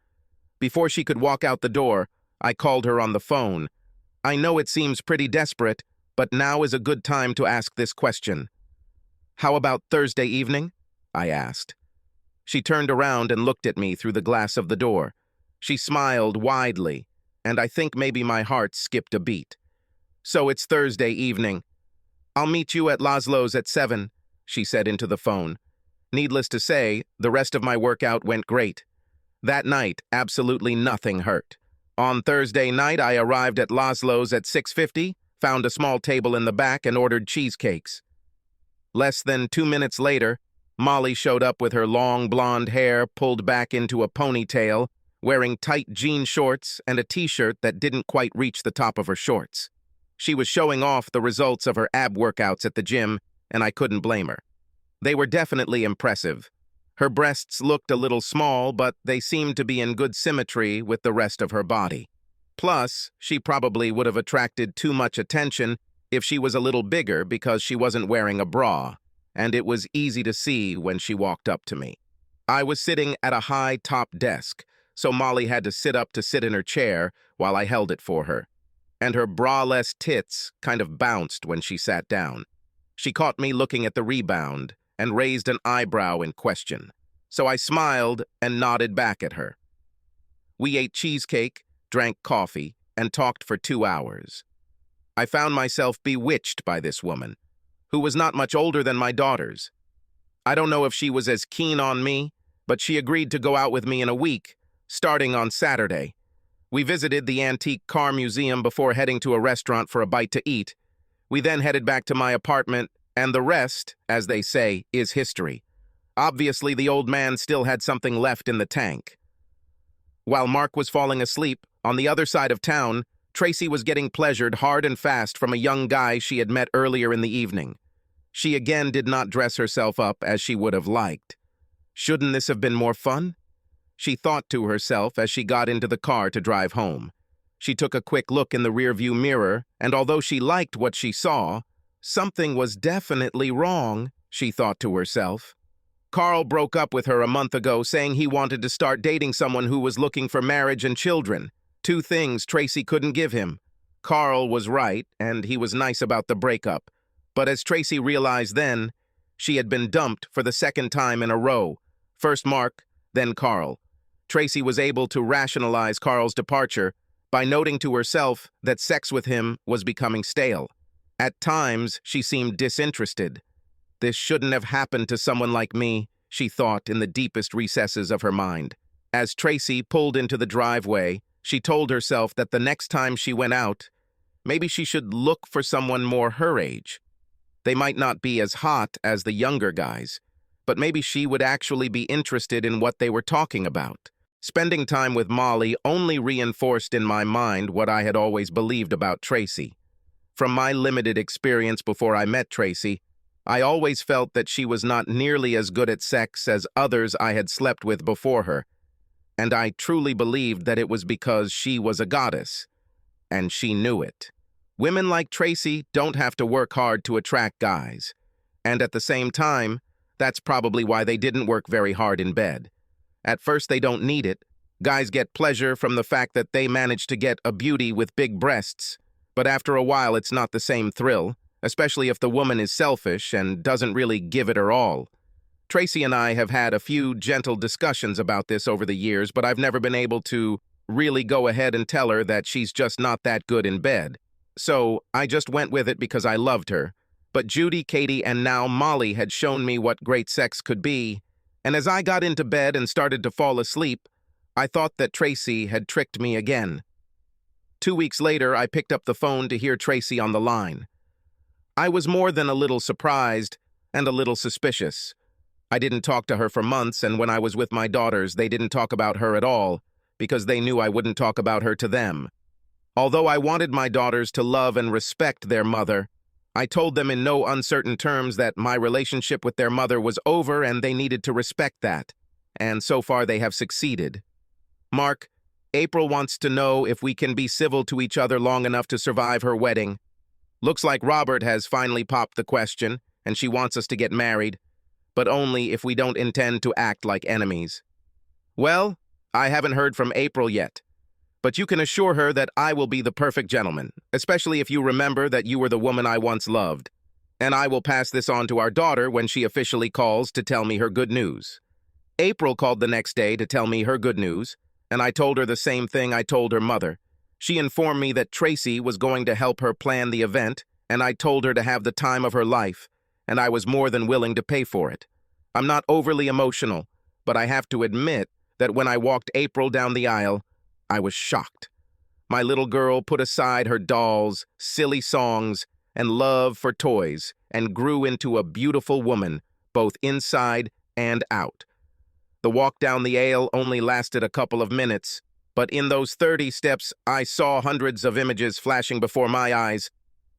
Before she could walk out the door, I called her on the phone. I know it seems pretty desperate, but now is a good time to ask this question. "How about Thursday evening?" I asked. She turned around and looked at me through the glass of the door. She smiled widely, and I think maybe my heart skipped a beat. "So it's Thursday evening. I'll meet you at Laszlo's at 7, she said into the phone. Needless to say, the rest of my workout went great. That night, absolutely nothing hurt. On Thursday night, I arrived at Laszlo's at 6:50, found a small table in the back, and ordered cheesecakes. Less than 2 minutes later, Molly showed up with her long blonde hair pulled back into a ponytail, wearing tight jean shorts and a t-shirt that didn't quite reach the top of her shorts. She was showing off the results of her ab workouts at the gym, and I couldn't blame her. They were definitely impressive. Her breasts looked a little small, but they seemed to be in good symmetry with the rest of her body. Plus, she probably would have attracted too much attention if she was a little bigger because she wasn't wearing a bra, and it was easy to see when she walked up to me. I was sitting at a high top desk, so Molly had to sit up to sit in her chair while I held it for her. And her bra-less tits kind of bounced when she sat down. She caught me looking at the rebound and raised an eyebrow in question, so I smiled and nodded back at her. We ate cheesecake, drank coffee, and talked for 2 hours. I found myself bewitched by this woman, who was not much older than my daughters. I don't know if she was as keen on me, but she agreed to go out with me in a week, starting on Saturday. We visited the antique car museum before heading to a restaurant for a bite to eat. We then headed back to my apartment, and the rest, as they say, is history. Obviously, the old man still had something left in the tank. While Mark was falling asleep, on the other side of town, Tracy was getting pleasured hard and fast from a young guy she had met earlier in the evening. She again did not dress herself up as she would have liked. Shouldn't this have been more fun? She thought to herself as she got into the car to drive home. She took a quick look in the rearview mirror, and although she liked what she saw, something was definitely wrong, she thought to herself. Carl broke up with her a month ago, saying he wanted to start dating someone who was looking for marriage and children. 2 things Tracy couldn't give him. Carl was right, and he was nice about the breakup. But as Tracy realized then, she had been dumped for the 2nd time in a row. First Mark, then Carl. Tracy was able to rationalize Carl's departure by noting to herself that sex with him was becoming stale. At times, she seemed disinterested. This shouldn't have happened to someone like me, she thought in the deepest recesses of her mind. As Tracy pulled into the driveway, she told herself that the next time she went out, maybe she should look for someone more her age. They might not be as hot as the younger guys, but maybe she would actually be interested in what they were talking about. Spending time with Molly only reinforced in my mind what I had always believed about Tracy. From my limited experience before I met Tracy, I always felt that she was not nearly as good at sex as others I had slept with before her, and I truly believed that it was because she was a goddess, and she knew it. Women like Tracy don't have to work hard to attract guys, and at the same time, that's probably why they didn't work very hard in bed. At first, they don't need it. Guys get pleasure from the fact that they manage to get a beauty with big breasts, but after a while, it's not the same thrill, especially if the woman is selfish and doesn't really give it her all. Tracy and I have had a few gentle discussions about this over the years, but I've never been able to really go ahead and tell her that she's just not that good in bed. So I just went with it because I loved her. But Judy, Katie, and now Molly had shown me what great sex could be, and as I got into bed and started to fall asleep, I thought that Tracy had tricked me again. 2 weeks later, I picked up the phone to hear Tracy on the line. I was more than a little surprised and a little suspicious. I didn't talk to her for months, and when I was with my daughters, they didn't talk about her at all, because they knew I wouldn't talk about her to them. Although I wanted my daughters to love and respect their mother, I told them in no uncertain terms that my relationship with their mother was over and they needed to respect that, and so far they have succeeded. Mark, April wants to know if we can be civil to each other long enough to survive her wedding. Looks like Robert has finally popped the question, and she wants us to get married, but only if we don't intend to act like enemies. Well, I haven't heard from April yet, but you can assure her that I will be the perfect gentleman, especially if you remember that you were the woman I once loved. And I will pass this on to our daughter when she officially calls to tell me her good news. April called the next day to tell me her good news, and I told her the same thing I told her mother. She informed me that Tracy was going to help her plan the event, and I told her to have the time of her life, and I was more than willing to pay for it. I'm not overly emotional, but I have to admit that when I walked April down the aisle, I was shocked. My little girl put aside her dolls, silly songs, and love for toys and grew into a beautiful woman, both inside and out. The walk down the aisle only lasted a couple of minutes, but in those 30 steps, I saw hundreds of images flashing before my eyes.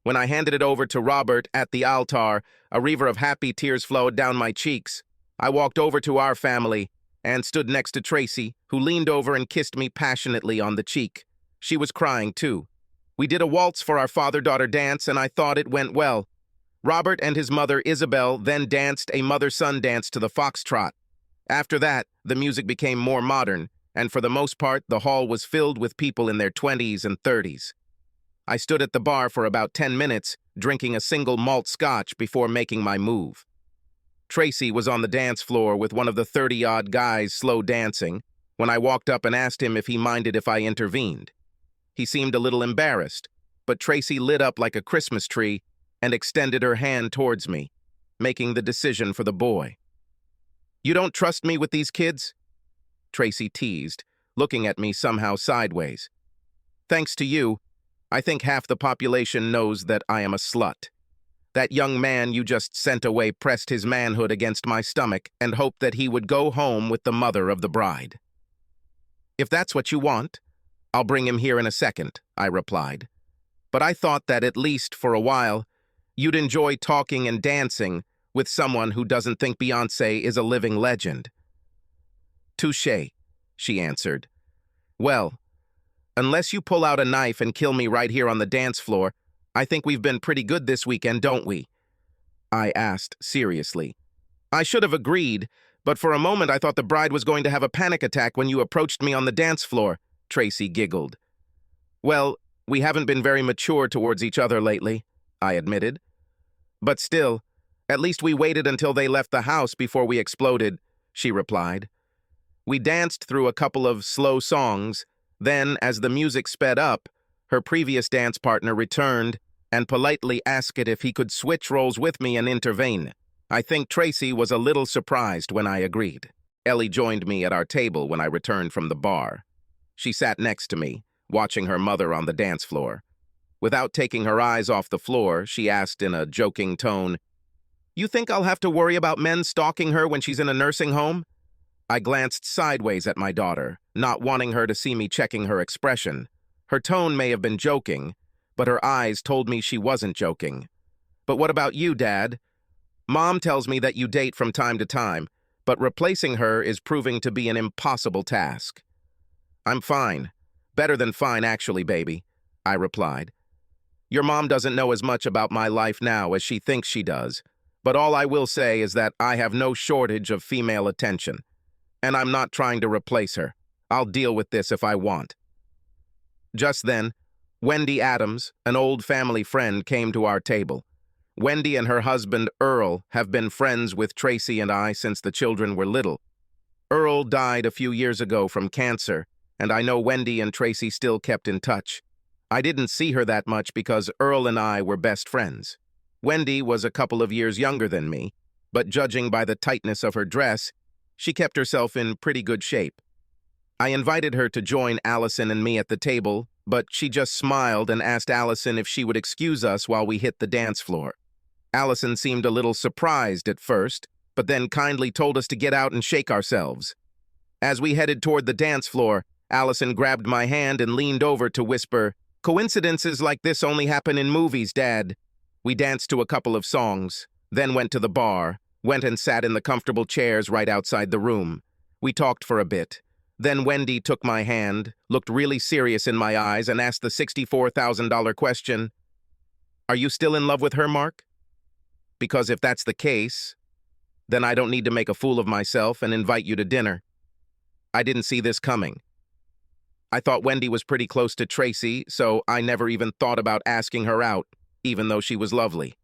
When I handed it over to Robert at the altar, a river of happy tears flowed down my cheeks. I walked over to our family and stood next to Tracy, who leaned over and kissed me passionately on the cheek. She was crying, too. We did a waltz for our father-daughter dance, and I thought it went well. Robert and his mother, Isabel, then danced a mother-son dance to the foxtrot. After that, the music became more modern, and for the most part, the hall was filled with people in their 20s and 30s. I stood at the bar for about 10 minutes, drinking a single malt scotch before making my move. Tracy was on the dance floor with one of the 30-odd guys slow dancing when I walked up and asked him if he minded if I intervened. He seemed a little embarrassed, but Tracy lit up like a Christmas tree and extended her hand towards me, making the decision for the boy. "You don't trust me with these kids?" Tracy teased, looking at me somehow sideways. "Thanks to you, I think half the population knows that I am a slut. That young man you just sent away pressed his manhood against my stomach and hoped that he would go home with the mother of the bride." "If that's what you want, I'll bring him here in a second," I replied. "But I thought that at least for a while, you'd enjoy talking and dancing with someone who doesn't think Beyoncé is a living legend." "Touché," she answered. "Well, unless you pull out a knife and kill me right here on the dance floor, I think we've been pretty good this weekend, don't we?" I asked seriously. "I should have agreed, but for a moment I thought the bride was going to have a panic attack when you approached me on the dance floor," Tracy giggled. "Well, we haven't been very mature towards each other lately," I admitted. "But still, at least we waited until they left the house before we exploded," she replied. We danced through a couple of slow songs, then, as the music sped up, her previous dance partner returned and politely asked if he could switch roles with me and intervene. I think Tracy was a little surprised when I agreed. Ellie joined me at our table when I returned from the bar. She sat next to me, watching her mother on the dance floor. Without taking her eyes off the floor, she asked in a joking tone, "You think I'll have to worry about men stalking her when she's in a nursing home?" I glanced sideways at my daughter, not wanting her to see me checking her expression. Her tone may have been joking, but her eyes told me she wasn't joking. "But what about you, Dad? Mom tells me that you date from time to time, but replacing her is proving to be an impossible task." "I'm fine. Better than fine, actually, baby," I replied. "Your mom doesn't know as much about my life now as she thinks she does, but all I will say is that I have no shortage of female attention, and I'm not trying to replace her. I'll deal with this if I want." Just then, Wendy Adams, an old family friend, came to our table. Wendy and her husband, Earl, have been friends with Tracy and I since the children were little. Earl died a few years ago from cancer, and I know Wendy and Tracy still kept in touch. I didn't see her that much because Earl and I were best friends. Wendy was a couple of years younger than me, but judging by the tightness of her dress, she kept herself in pretty good shape. I invited her to join Allison and me at the table, but she just smiled and asked Allison if she would excuse us while we hit the dance floor. Allison seemed a little surprised at first, but then kindly told us to get out and shake ourselves. As we headed toward the dance floor, Allison grabbed my hand and leaned over to whisper, "Coincidences like this only happen in movies, Dad." We danced to a couple of songs, then went to the bar, went and sat in the comfortable chairs right outside the room. We talked for a bit. Then Wendy took my hand, looked really serious in my eyes, and asked the $64,000 question, "Are you still in love with her, Mark? Because if that's the case, then I don't need to make a fool of myself and invite you to dinner." I didn't see this coming. I thought Wendy was pretty close to Tracy, so I never even thought about asking her out, even though she was lovely.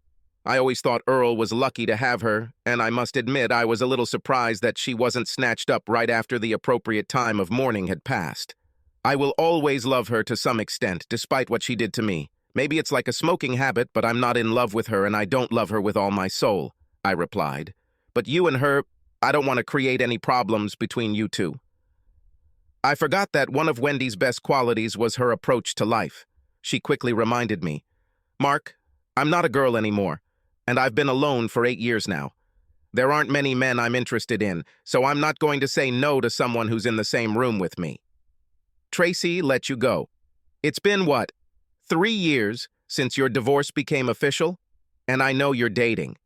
I always thought Earl was lucky to have her, and I must admit I was a little surprised that she wasn't snatched up right after the appropriate time of mourning had passed. I will always love her to some extent, despite what she did to me. Maybe it's like a smoking habit, but I'm not in love with her and I don't love her with all my soul, I replied. But you and her, I don't want to create any problems between you two. I forgot that one of Wendy's best qualities was her approach to life. She quickly reminded me, "Mark, I'm not a girl anymore, and I've been alone for 8 years now. There aren't many men I'm interested in, so I'm not going to say no to someone who's in the same room with me. Tracy let you go. It's been, what, 3 years since your divorce became official? And I know you're dating.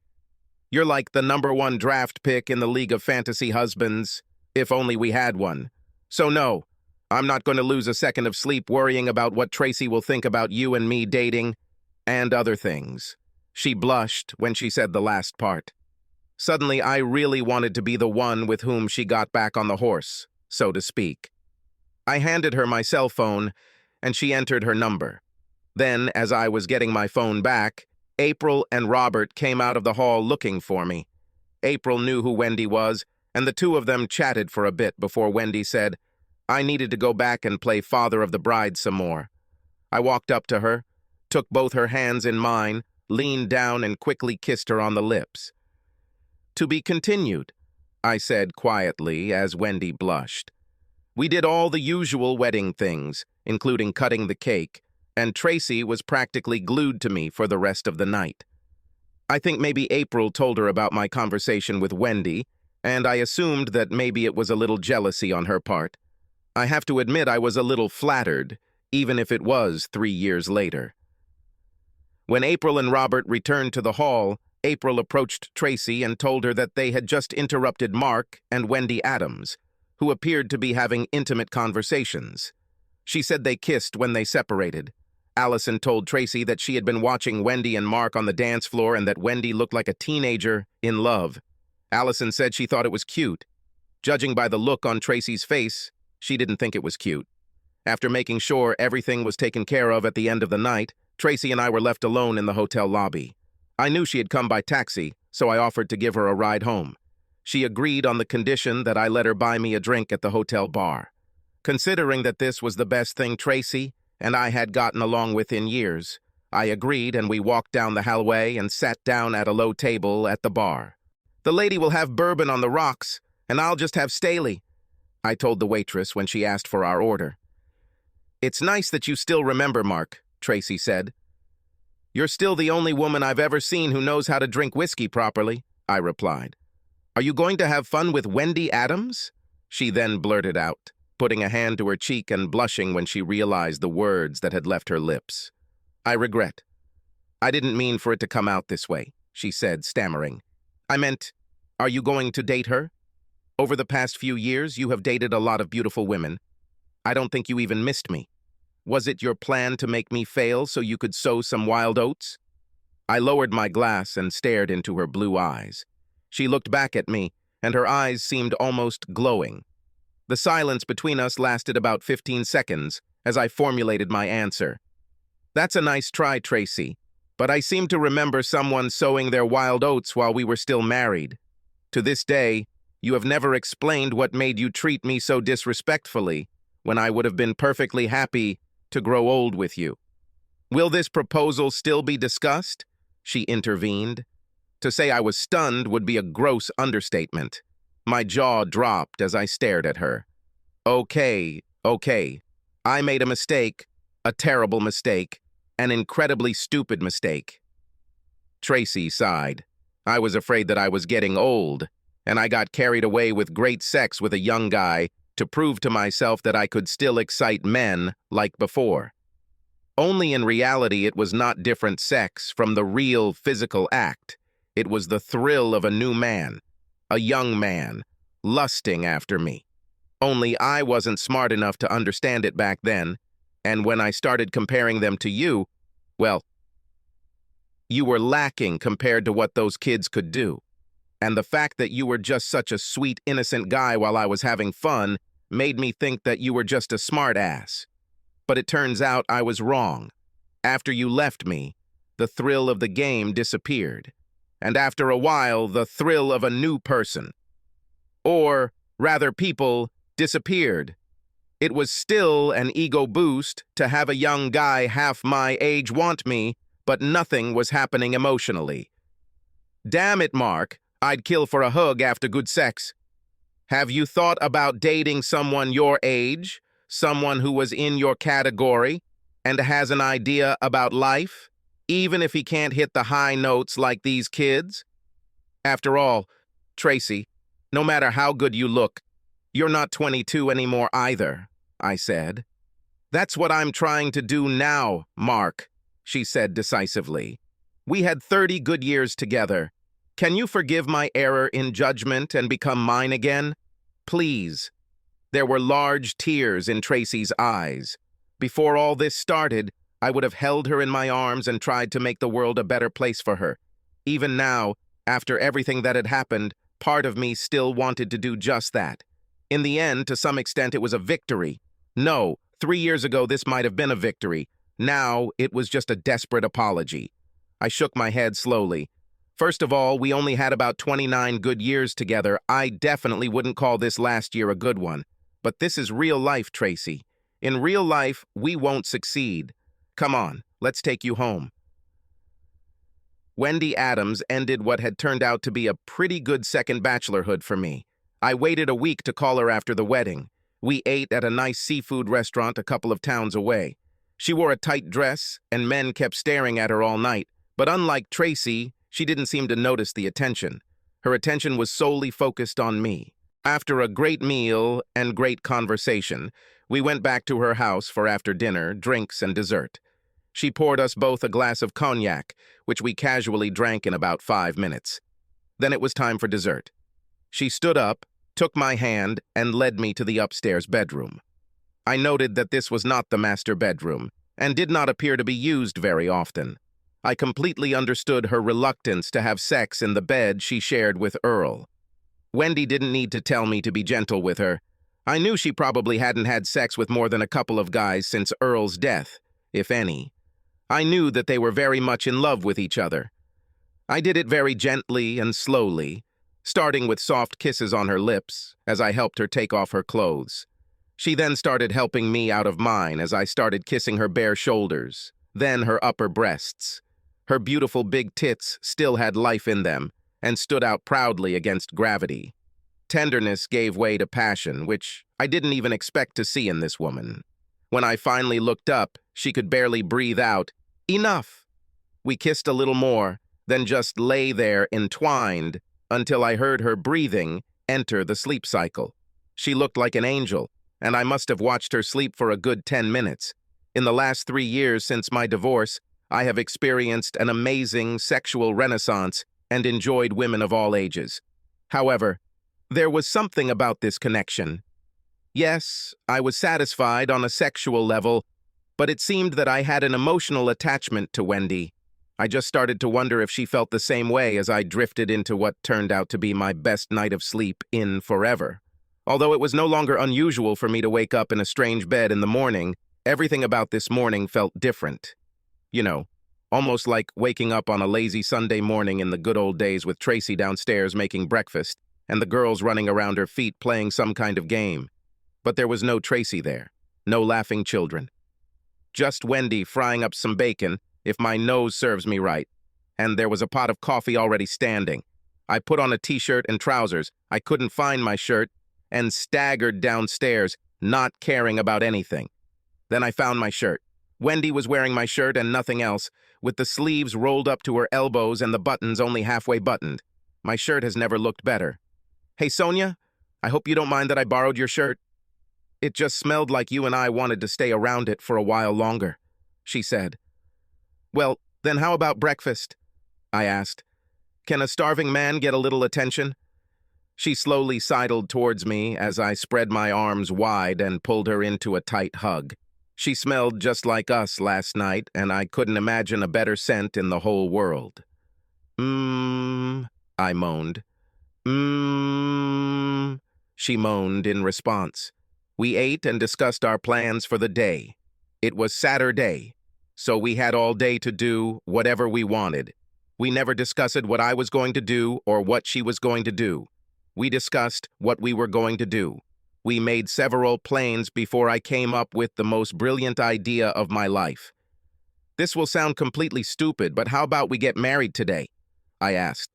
You're like the #1 draft pick in the League of Fantasy Husbands, if only we had one. So no, I'm not going to lose a second of sleep worrying about what Tracy will think about you and me dating, and other things." She blushed when she said the last part. Suddenly, I really wanted to be the one with whom she got back on the horse, so to speak. I handed her my cell phone, and she entered her number. Then, as I was getting my phone back, April and Robert came out of the hall looking for me. April knew who Wendy was, and the two of them chatted for a bit before Wendy said, I needed to go back and play father of the bride some more. I walked up to her, took both her hands in mine, leaned down and quickly kissed her on the lips. "To be continued," I said quietly as Wendy blushed. We did all the usual wedding things, including cutting the cake, and Tracy was practically glued to me for the rest of the night. I think maybe April told her about my conversation with Wendy, and I assumed that maybe it was a little jealousy on her part. I have to admit I was a little flattered, even if it was 3 years later. When April and Robert returned to the hall, April approached Tracy and told her that they had just interrupted Mark and Wendy Adams, who appeared to be having intimate conversations. She said they kissed when they separated. Allison told Tracy that she had been watching Wendy and Mark on the dance floor and that Wendy looked like a teenager in love. Allison said she thought it was cute. Judging by the look on Tracy's face, she didn't think it was cute. After making sure everything was taken care of at the end of the night, Tracy and I were left alone in the hotel lobby. I knew she had come by taxi, so I offered to give her a ride home. She agreed on the condition that I let her buy me a drink at the hotel bar. Considering that this was the best thing Tracy and I had gotten along with in years, I agreed and we walked down the hallway and sat down at a low table at the bar. The lady will have bourbon on the rocks, and I'll just have Staley, I told the waitress when she asked for our order. It's nice that you still remember, Mark, Tracy said. You're still the only woman I've ever seen who knows how to drink whiskey properly, I replied. Are you going to have fun with Wendy Adams? She then blurted out, putting a hand to her cheek and blushing when she realized the words that had left her lips. I regret. I didn't mean for it to come out this way, she said, stammering. I meant, are you going to date her? Over the past few years, you have dated a lot of beautiful women. I don't think you even missed me. Was it your plan to make me fail so you could sow some wild oats? I lowered my glass and stared into her blue eyes. She looked back at me, and her eyes seemed almost glowing. The silence between us lasted about 15 seconds as I formulated my answer. That's a nice try, Tracy, but I seem to remember someone sowing their wild oats while we were still married. To this day, you have never explained what made you treat me so disrespectfully when I would have been perfectly happy to grow old with you. Will this proposal still be discussed? She intervened. To say I was stunned would be a gross understatement. My jaw dropped as I stared at her. Okay. I made a mistake, a terrible mistake, an incredibly stupid mistake. Tracy sighed. I was afraid that I was getting old, and I got carried away with great sex with a young guy to prove to myself that I could still excite men like before. Only in reality it was not different sex from the real physical act. It was the thrill of a new man, a young man, lusting after me. Only I wasn't smart enough to understand it back then, and when I started comparing them to you, well, you were lacking compared to what those kids could do. And the fact that you were just such a sweet, innocent guy while I was having fun made me think that you were just a smart ass. But it turns out I was wrong. After you left me, the thrill of the game disappeared. And after a while, the thrill of a new person, or rather people, disappeared. It was still an ego boost to have a young guy half my age want me, but nothing was happening emotionally. Damn it, Mark, I'd kill for a hug after good sex. Have you thought about dating someone your age, someone who was in your category, and has an idea about life, even if he can't hit the high notes like these kids? After all, Tracy, no matter how good you look, you're not 22 anymore either, I said. That's what I'm trying to do now, Mark, she said decisively. We had 30 good years together. Can you forgive my error in judgment and become mine again? Please. There were large tears in Tracy's eyes. Before all this started, I would have held her in my arms and tried to make the world a better place for her. Even now, after everything that had happened, part of me still wanted to do just that. In the end, to some extent, it was a victory. No, 3 years ago this might have been a victory. Now, it was just a desperate apology. I shook my head slowly. First of all, we only had about 29 good years together. I definitely wouldn't call this last year a good one. But this is real life, Tracy. In real life, we won't succeed. Come on, let's take you home. Wendy Adams ended what had turned out to be a pretty good second bachelorhood for me. I waited a week to call her after the wedding. We ate at a nice seafood restaurant a couple of towns away. She wore a tight dress, and men kept staring at her all night. But unlike Tracy, she didn't seem to notice the attention. Her attention was solely focused on me. After a great meal and great conversation, we went back to her house for after dinner, drinks, and dessert. She poured us both a glass of cognac, which we casually drank in about 5 minutes. Then it was time for dessert. She stood up, took my hand, and led me to the upstairs bedroom. I noted that this was not the master bedroom, and did not appear to be used very often. I completely understood her reluctance to have sex in the bed she shared with Earl. Wendy didn't need to tell me to be gentle with her. I knew she probably hadn't had sex with more than a couple of guys since Earl's death, if any. I knew that they were very much in love with each other. I did it very gently and slowly, starting with soft kisses on her lips as I helped her take off her clothes. She then started helping me out of mine as I started kissing her bare shoulders, then her upper breasts. Her beautiful big tits still had life in them, and stood out proudly against gravity. Tenderness gave way to passion, which I didn't even expect to see in this woman. When I finally looked up, she could barely breathe out, "Enough!" We kissed a little more, then just lay there entwined until I heard her breathing enter the sleep cycle. She looked like an angel, and I must have watched her sleep for a good 10 minutes. In the last 3 years since my divorce, I have experienced an amazing sexual renaissance and enjoyed women of all ages. However, there was something about this connection. Yes, I was satisfied on a sexual level, but it seemed that I had an emotional attachment to Wendy. I just started to wonder if she felt the same way as I drifted into what turned out to be my best night of sleep in forever. Although it was no longer unusual for me to wake up in a strange bed in the morning, everything about this morning felt different. You know, almost like waking up on a lazy Sunday morning in the good old days with Tracy downstairs making breakfast and the girls running around her feet playing some kind of game. But there was no Tracy there, no laughing children. Just Wendy frying up some bacon, if my nose serves me right, and there was a pot of coffee already standing. I put on a t-shirt and trousers, I couldn't find my shirt, and staggered downstairs, not caring about anything. Then I found my shirt. Wendy was wearing my shirt and nothing else, with the sleeves rolled up to her elbows and the buttons only halfway buttoned. My shirt has never looked better. "Hey, Sonia, I hope you don't mind that I borrowed your shirt. It just smelled like you and I wanted to stay around it for a while longer," she said. "Well, then how about breakfast?" I asked. "Can a starving man get a little attention?" She slowly sidled towards me as I spread my arms wide and pulled her into a tight hug. She smelled just like us last night, and I couldn't imagine a better scent in the whole world. I moaned. She moaned in response. We ate and discussed our plans for the day. It was Saturday, so we had all day to do whatever we wanted. We never discussed what I was going to do or what she was going to do. We discussed what we were going to do. We made several plans before I came up with the most brilliant idea of my life. "This will sound completely stupid, but how about we get married today?" I asked.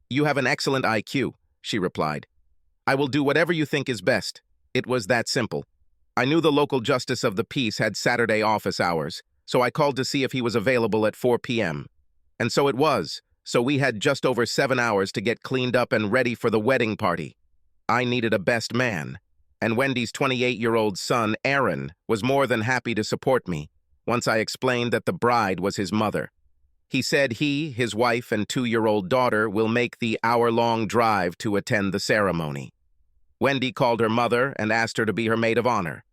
"You have an excellent IQ," she replied. "I will do whatever you think is best." It was that simple. I knew the local justice of the peace had Saturday office hours, so I called to see if he was available at 4 p.m. And so it was, so we had just over 7 hours to get cleaned up and ready for the wedding party. I needed a best man, and Wendy's 28-year-old son, Aaron, was more than happy to support me once I explained that the bride was his mother. He said he, his wife, and 2-year-old daughter will make the hour-long drive to attend the ceremony. Wendy called her mother and asked her to be her maid of honor.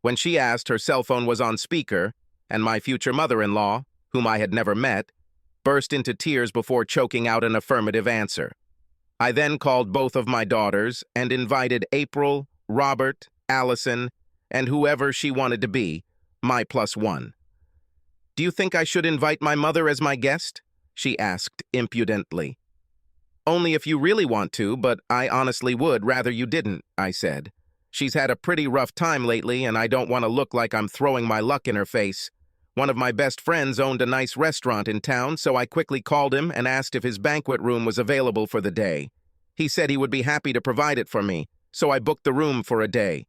When she asked, her cell phone was on speaker, and my future mother-in-law, whom I had never met, burst into tears before choking out an affirmative answer. I then called both of my daughters and invited April, Robert, Allison, and whoever she wanted to be, my +1. "Do you think I should invite my mother as my guest?" she asked impudently. "Only if you really want to, but I honestly would rather you didn't," I said. "She's had a pretty rough time lately, and I don't want to look like I'm throwing my luck in her face. One of my best friends owned a nice restaurant in town, so I quickly called him and asked if his banquet room was available for the day. He said he would be happy to provide it for me, so I booked the room for a day.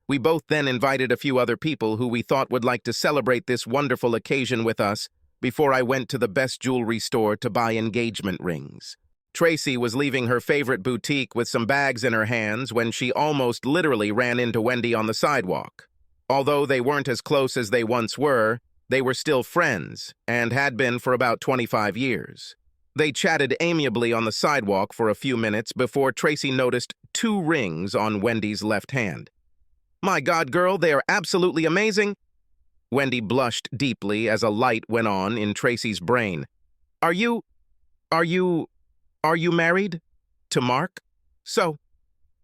We both then invited a few other people who we thought would like to celebrate this wonderful occasion with us before I went to the best jewelry store to buy engagement rings. Tracy was leaving her favorite boutique with some bags in her hands when she almost literally ran into Wendy on the sidewalk. Although they weren't as close as they once were, they were still friends and had been for about 25 years. They chatted amiably on the sidewalk for a few minutes before Tracy noticed 2 rings on Wendy's left hand. "My God, girl, they are absolutely amazing." Wendy blushed deeply as a light went on in Tracy's brain. Are you married? To Mark?" "So."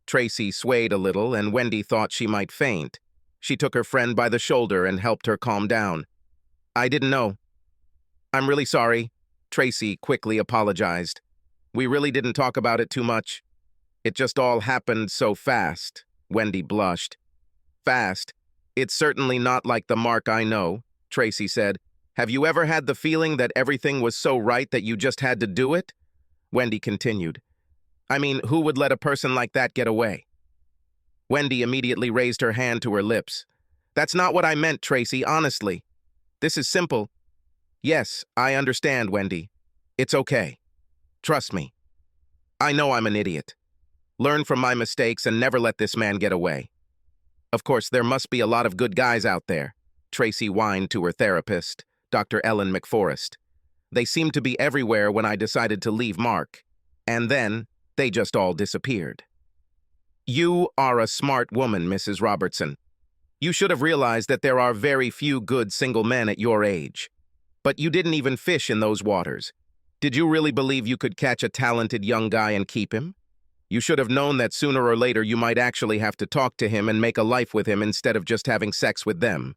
Tracy swayed a little, and Wendy thought she might faint. She took her friend by the shoulder and helped her calm down. "I didn't know." "I'm really sorry," Tracy quickly apologized. "We really didn't talk about it too much. It just all happened so fast." Wendy blushed. "Fast? It's certainly not like the Mark I know," Tracy said. "Have you ever had the feeling that everything was so right that you just had to do it? Wendy continued. I mean, who would let a person like that get away? Wendy immediately raised her hand to her lips. That's not what I meant, Tracy, honestly. This is simple. Yes, I understand, Wendy. It's okay. Trust me. I know I'm an idiot. Learn from my mistakes and never let this man get away. Of course, there must be a lot of good guys out there, Tracy whined to her therapist, Dr. Ellen McForrest. They seemed to be everywhere when I decided to leave Mark. And then, they just all disappeared. You are a smart woman, Mrs. Robertson. You should have realized that there are very few good single men at your age. But you didn't even fish in those waters. Did you really believe you could catch a talented young guy and keep him? You should have known that sooner or later you might actually have to talk to him and make a life with him instead of just having sex with them.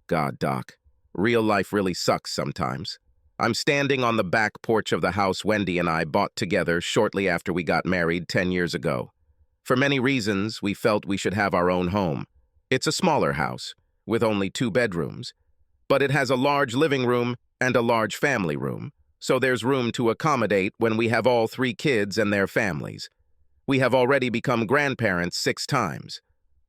God, Doc, real life really sucks sometimes. I'm standing on the back porch of the house Wendy and I bought together shortly after we got married 10 years ago. For many reasons, we felt we should have our own home. It's a smaller house, with only 2 bedrooms, but it has a large living room and a large family room, so there's room to accommodate when we have all 3 kids and their families. We have already become grandparents 6 times.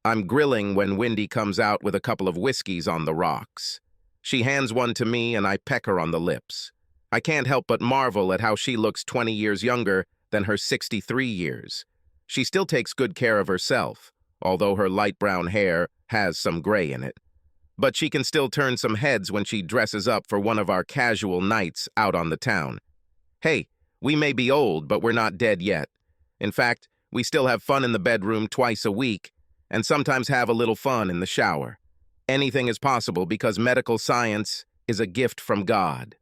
I'm grilling when Wendy comes out with a couple of whiskeys on the rocks. She hands one to me and I peck her on the lips. I can't help but marvel at how she looks 20 years younger than her 63 years. She still takes good care of herself, although her light brown hair has some gray in it. But she can still turn some heads when she dresses up for one of our casual nights out on the town. Hey, we may be old, but we're not dead yet. In fact, we still have fun in the bedroom twice a week, and sometimes have a little fun in the shower. Anything is possible because medical science is a gift from God.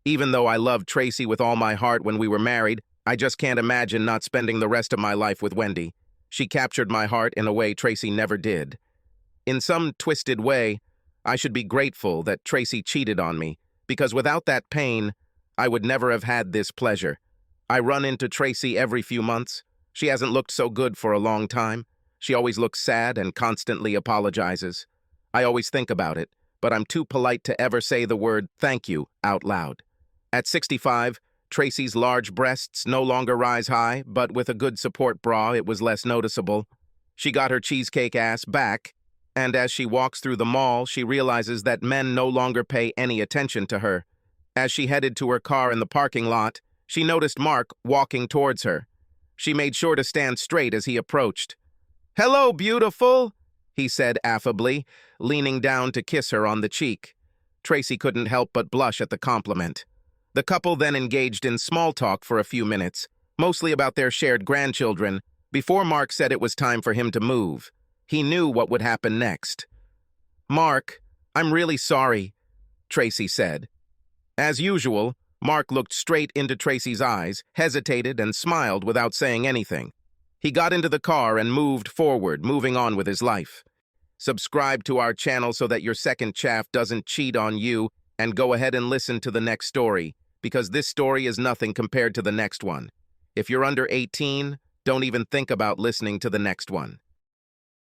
Even though I loved Tracy with all my heart when we were married, I just can't imagine not spending the rest of my life with Wendy. She captured my heart in a way Tracy never did. In some twisted way, I should be grateful that Tracy cheated on me, because without that pain, I would never have had this pleasure. I run into Tracy every few months. She hasn't looked so good for a long time. She always looks sad and constantly apologizes. I always think about it, but I'm too polite to ever say the word thank you out loud. At 65, Tracy's large breasts no longer rise high, but with a good support bra, it was less noticeable. She got her cheesecake ass back, and as she walks through the mall, she realizes that men no longer pay any attention to her. As she headed to her car in the parking lot, she noticed Mark walking towards her. She made sure to stand straight as he approached. "Hello, beautiful," he said affably, leaning down to kiss her on the cheek. Tracy couldn't help but blush at the compliment. The couple then engaged in small talk for a few minutes, mostly about their shared grandchildren, before Mark said it was time for him to move. He knew what would happen next. "Mark, I'm really sorry," Tracy said. As usual, Mark looked straight into Tracy's eyes, hesitated, and smiled without saying anything. He got into the car and moved forward, moving on with his life. Subscribe to our channel so that your second chaff doesn't cheat on you, and go ahead and listen to the next story, because this story is nothing compared to the next one. If you're under 18, don't even think about listening to the next one.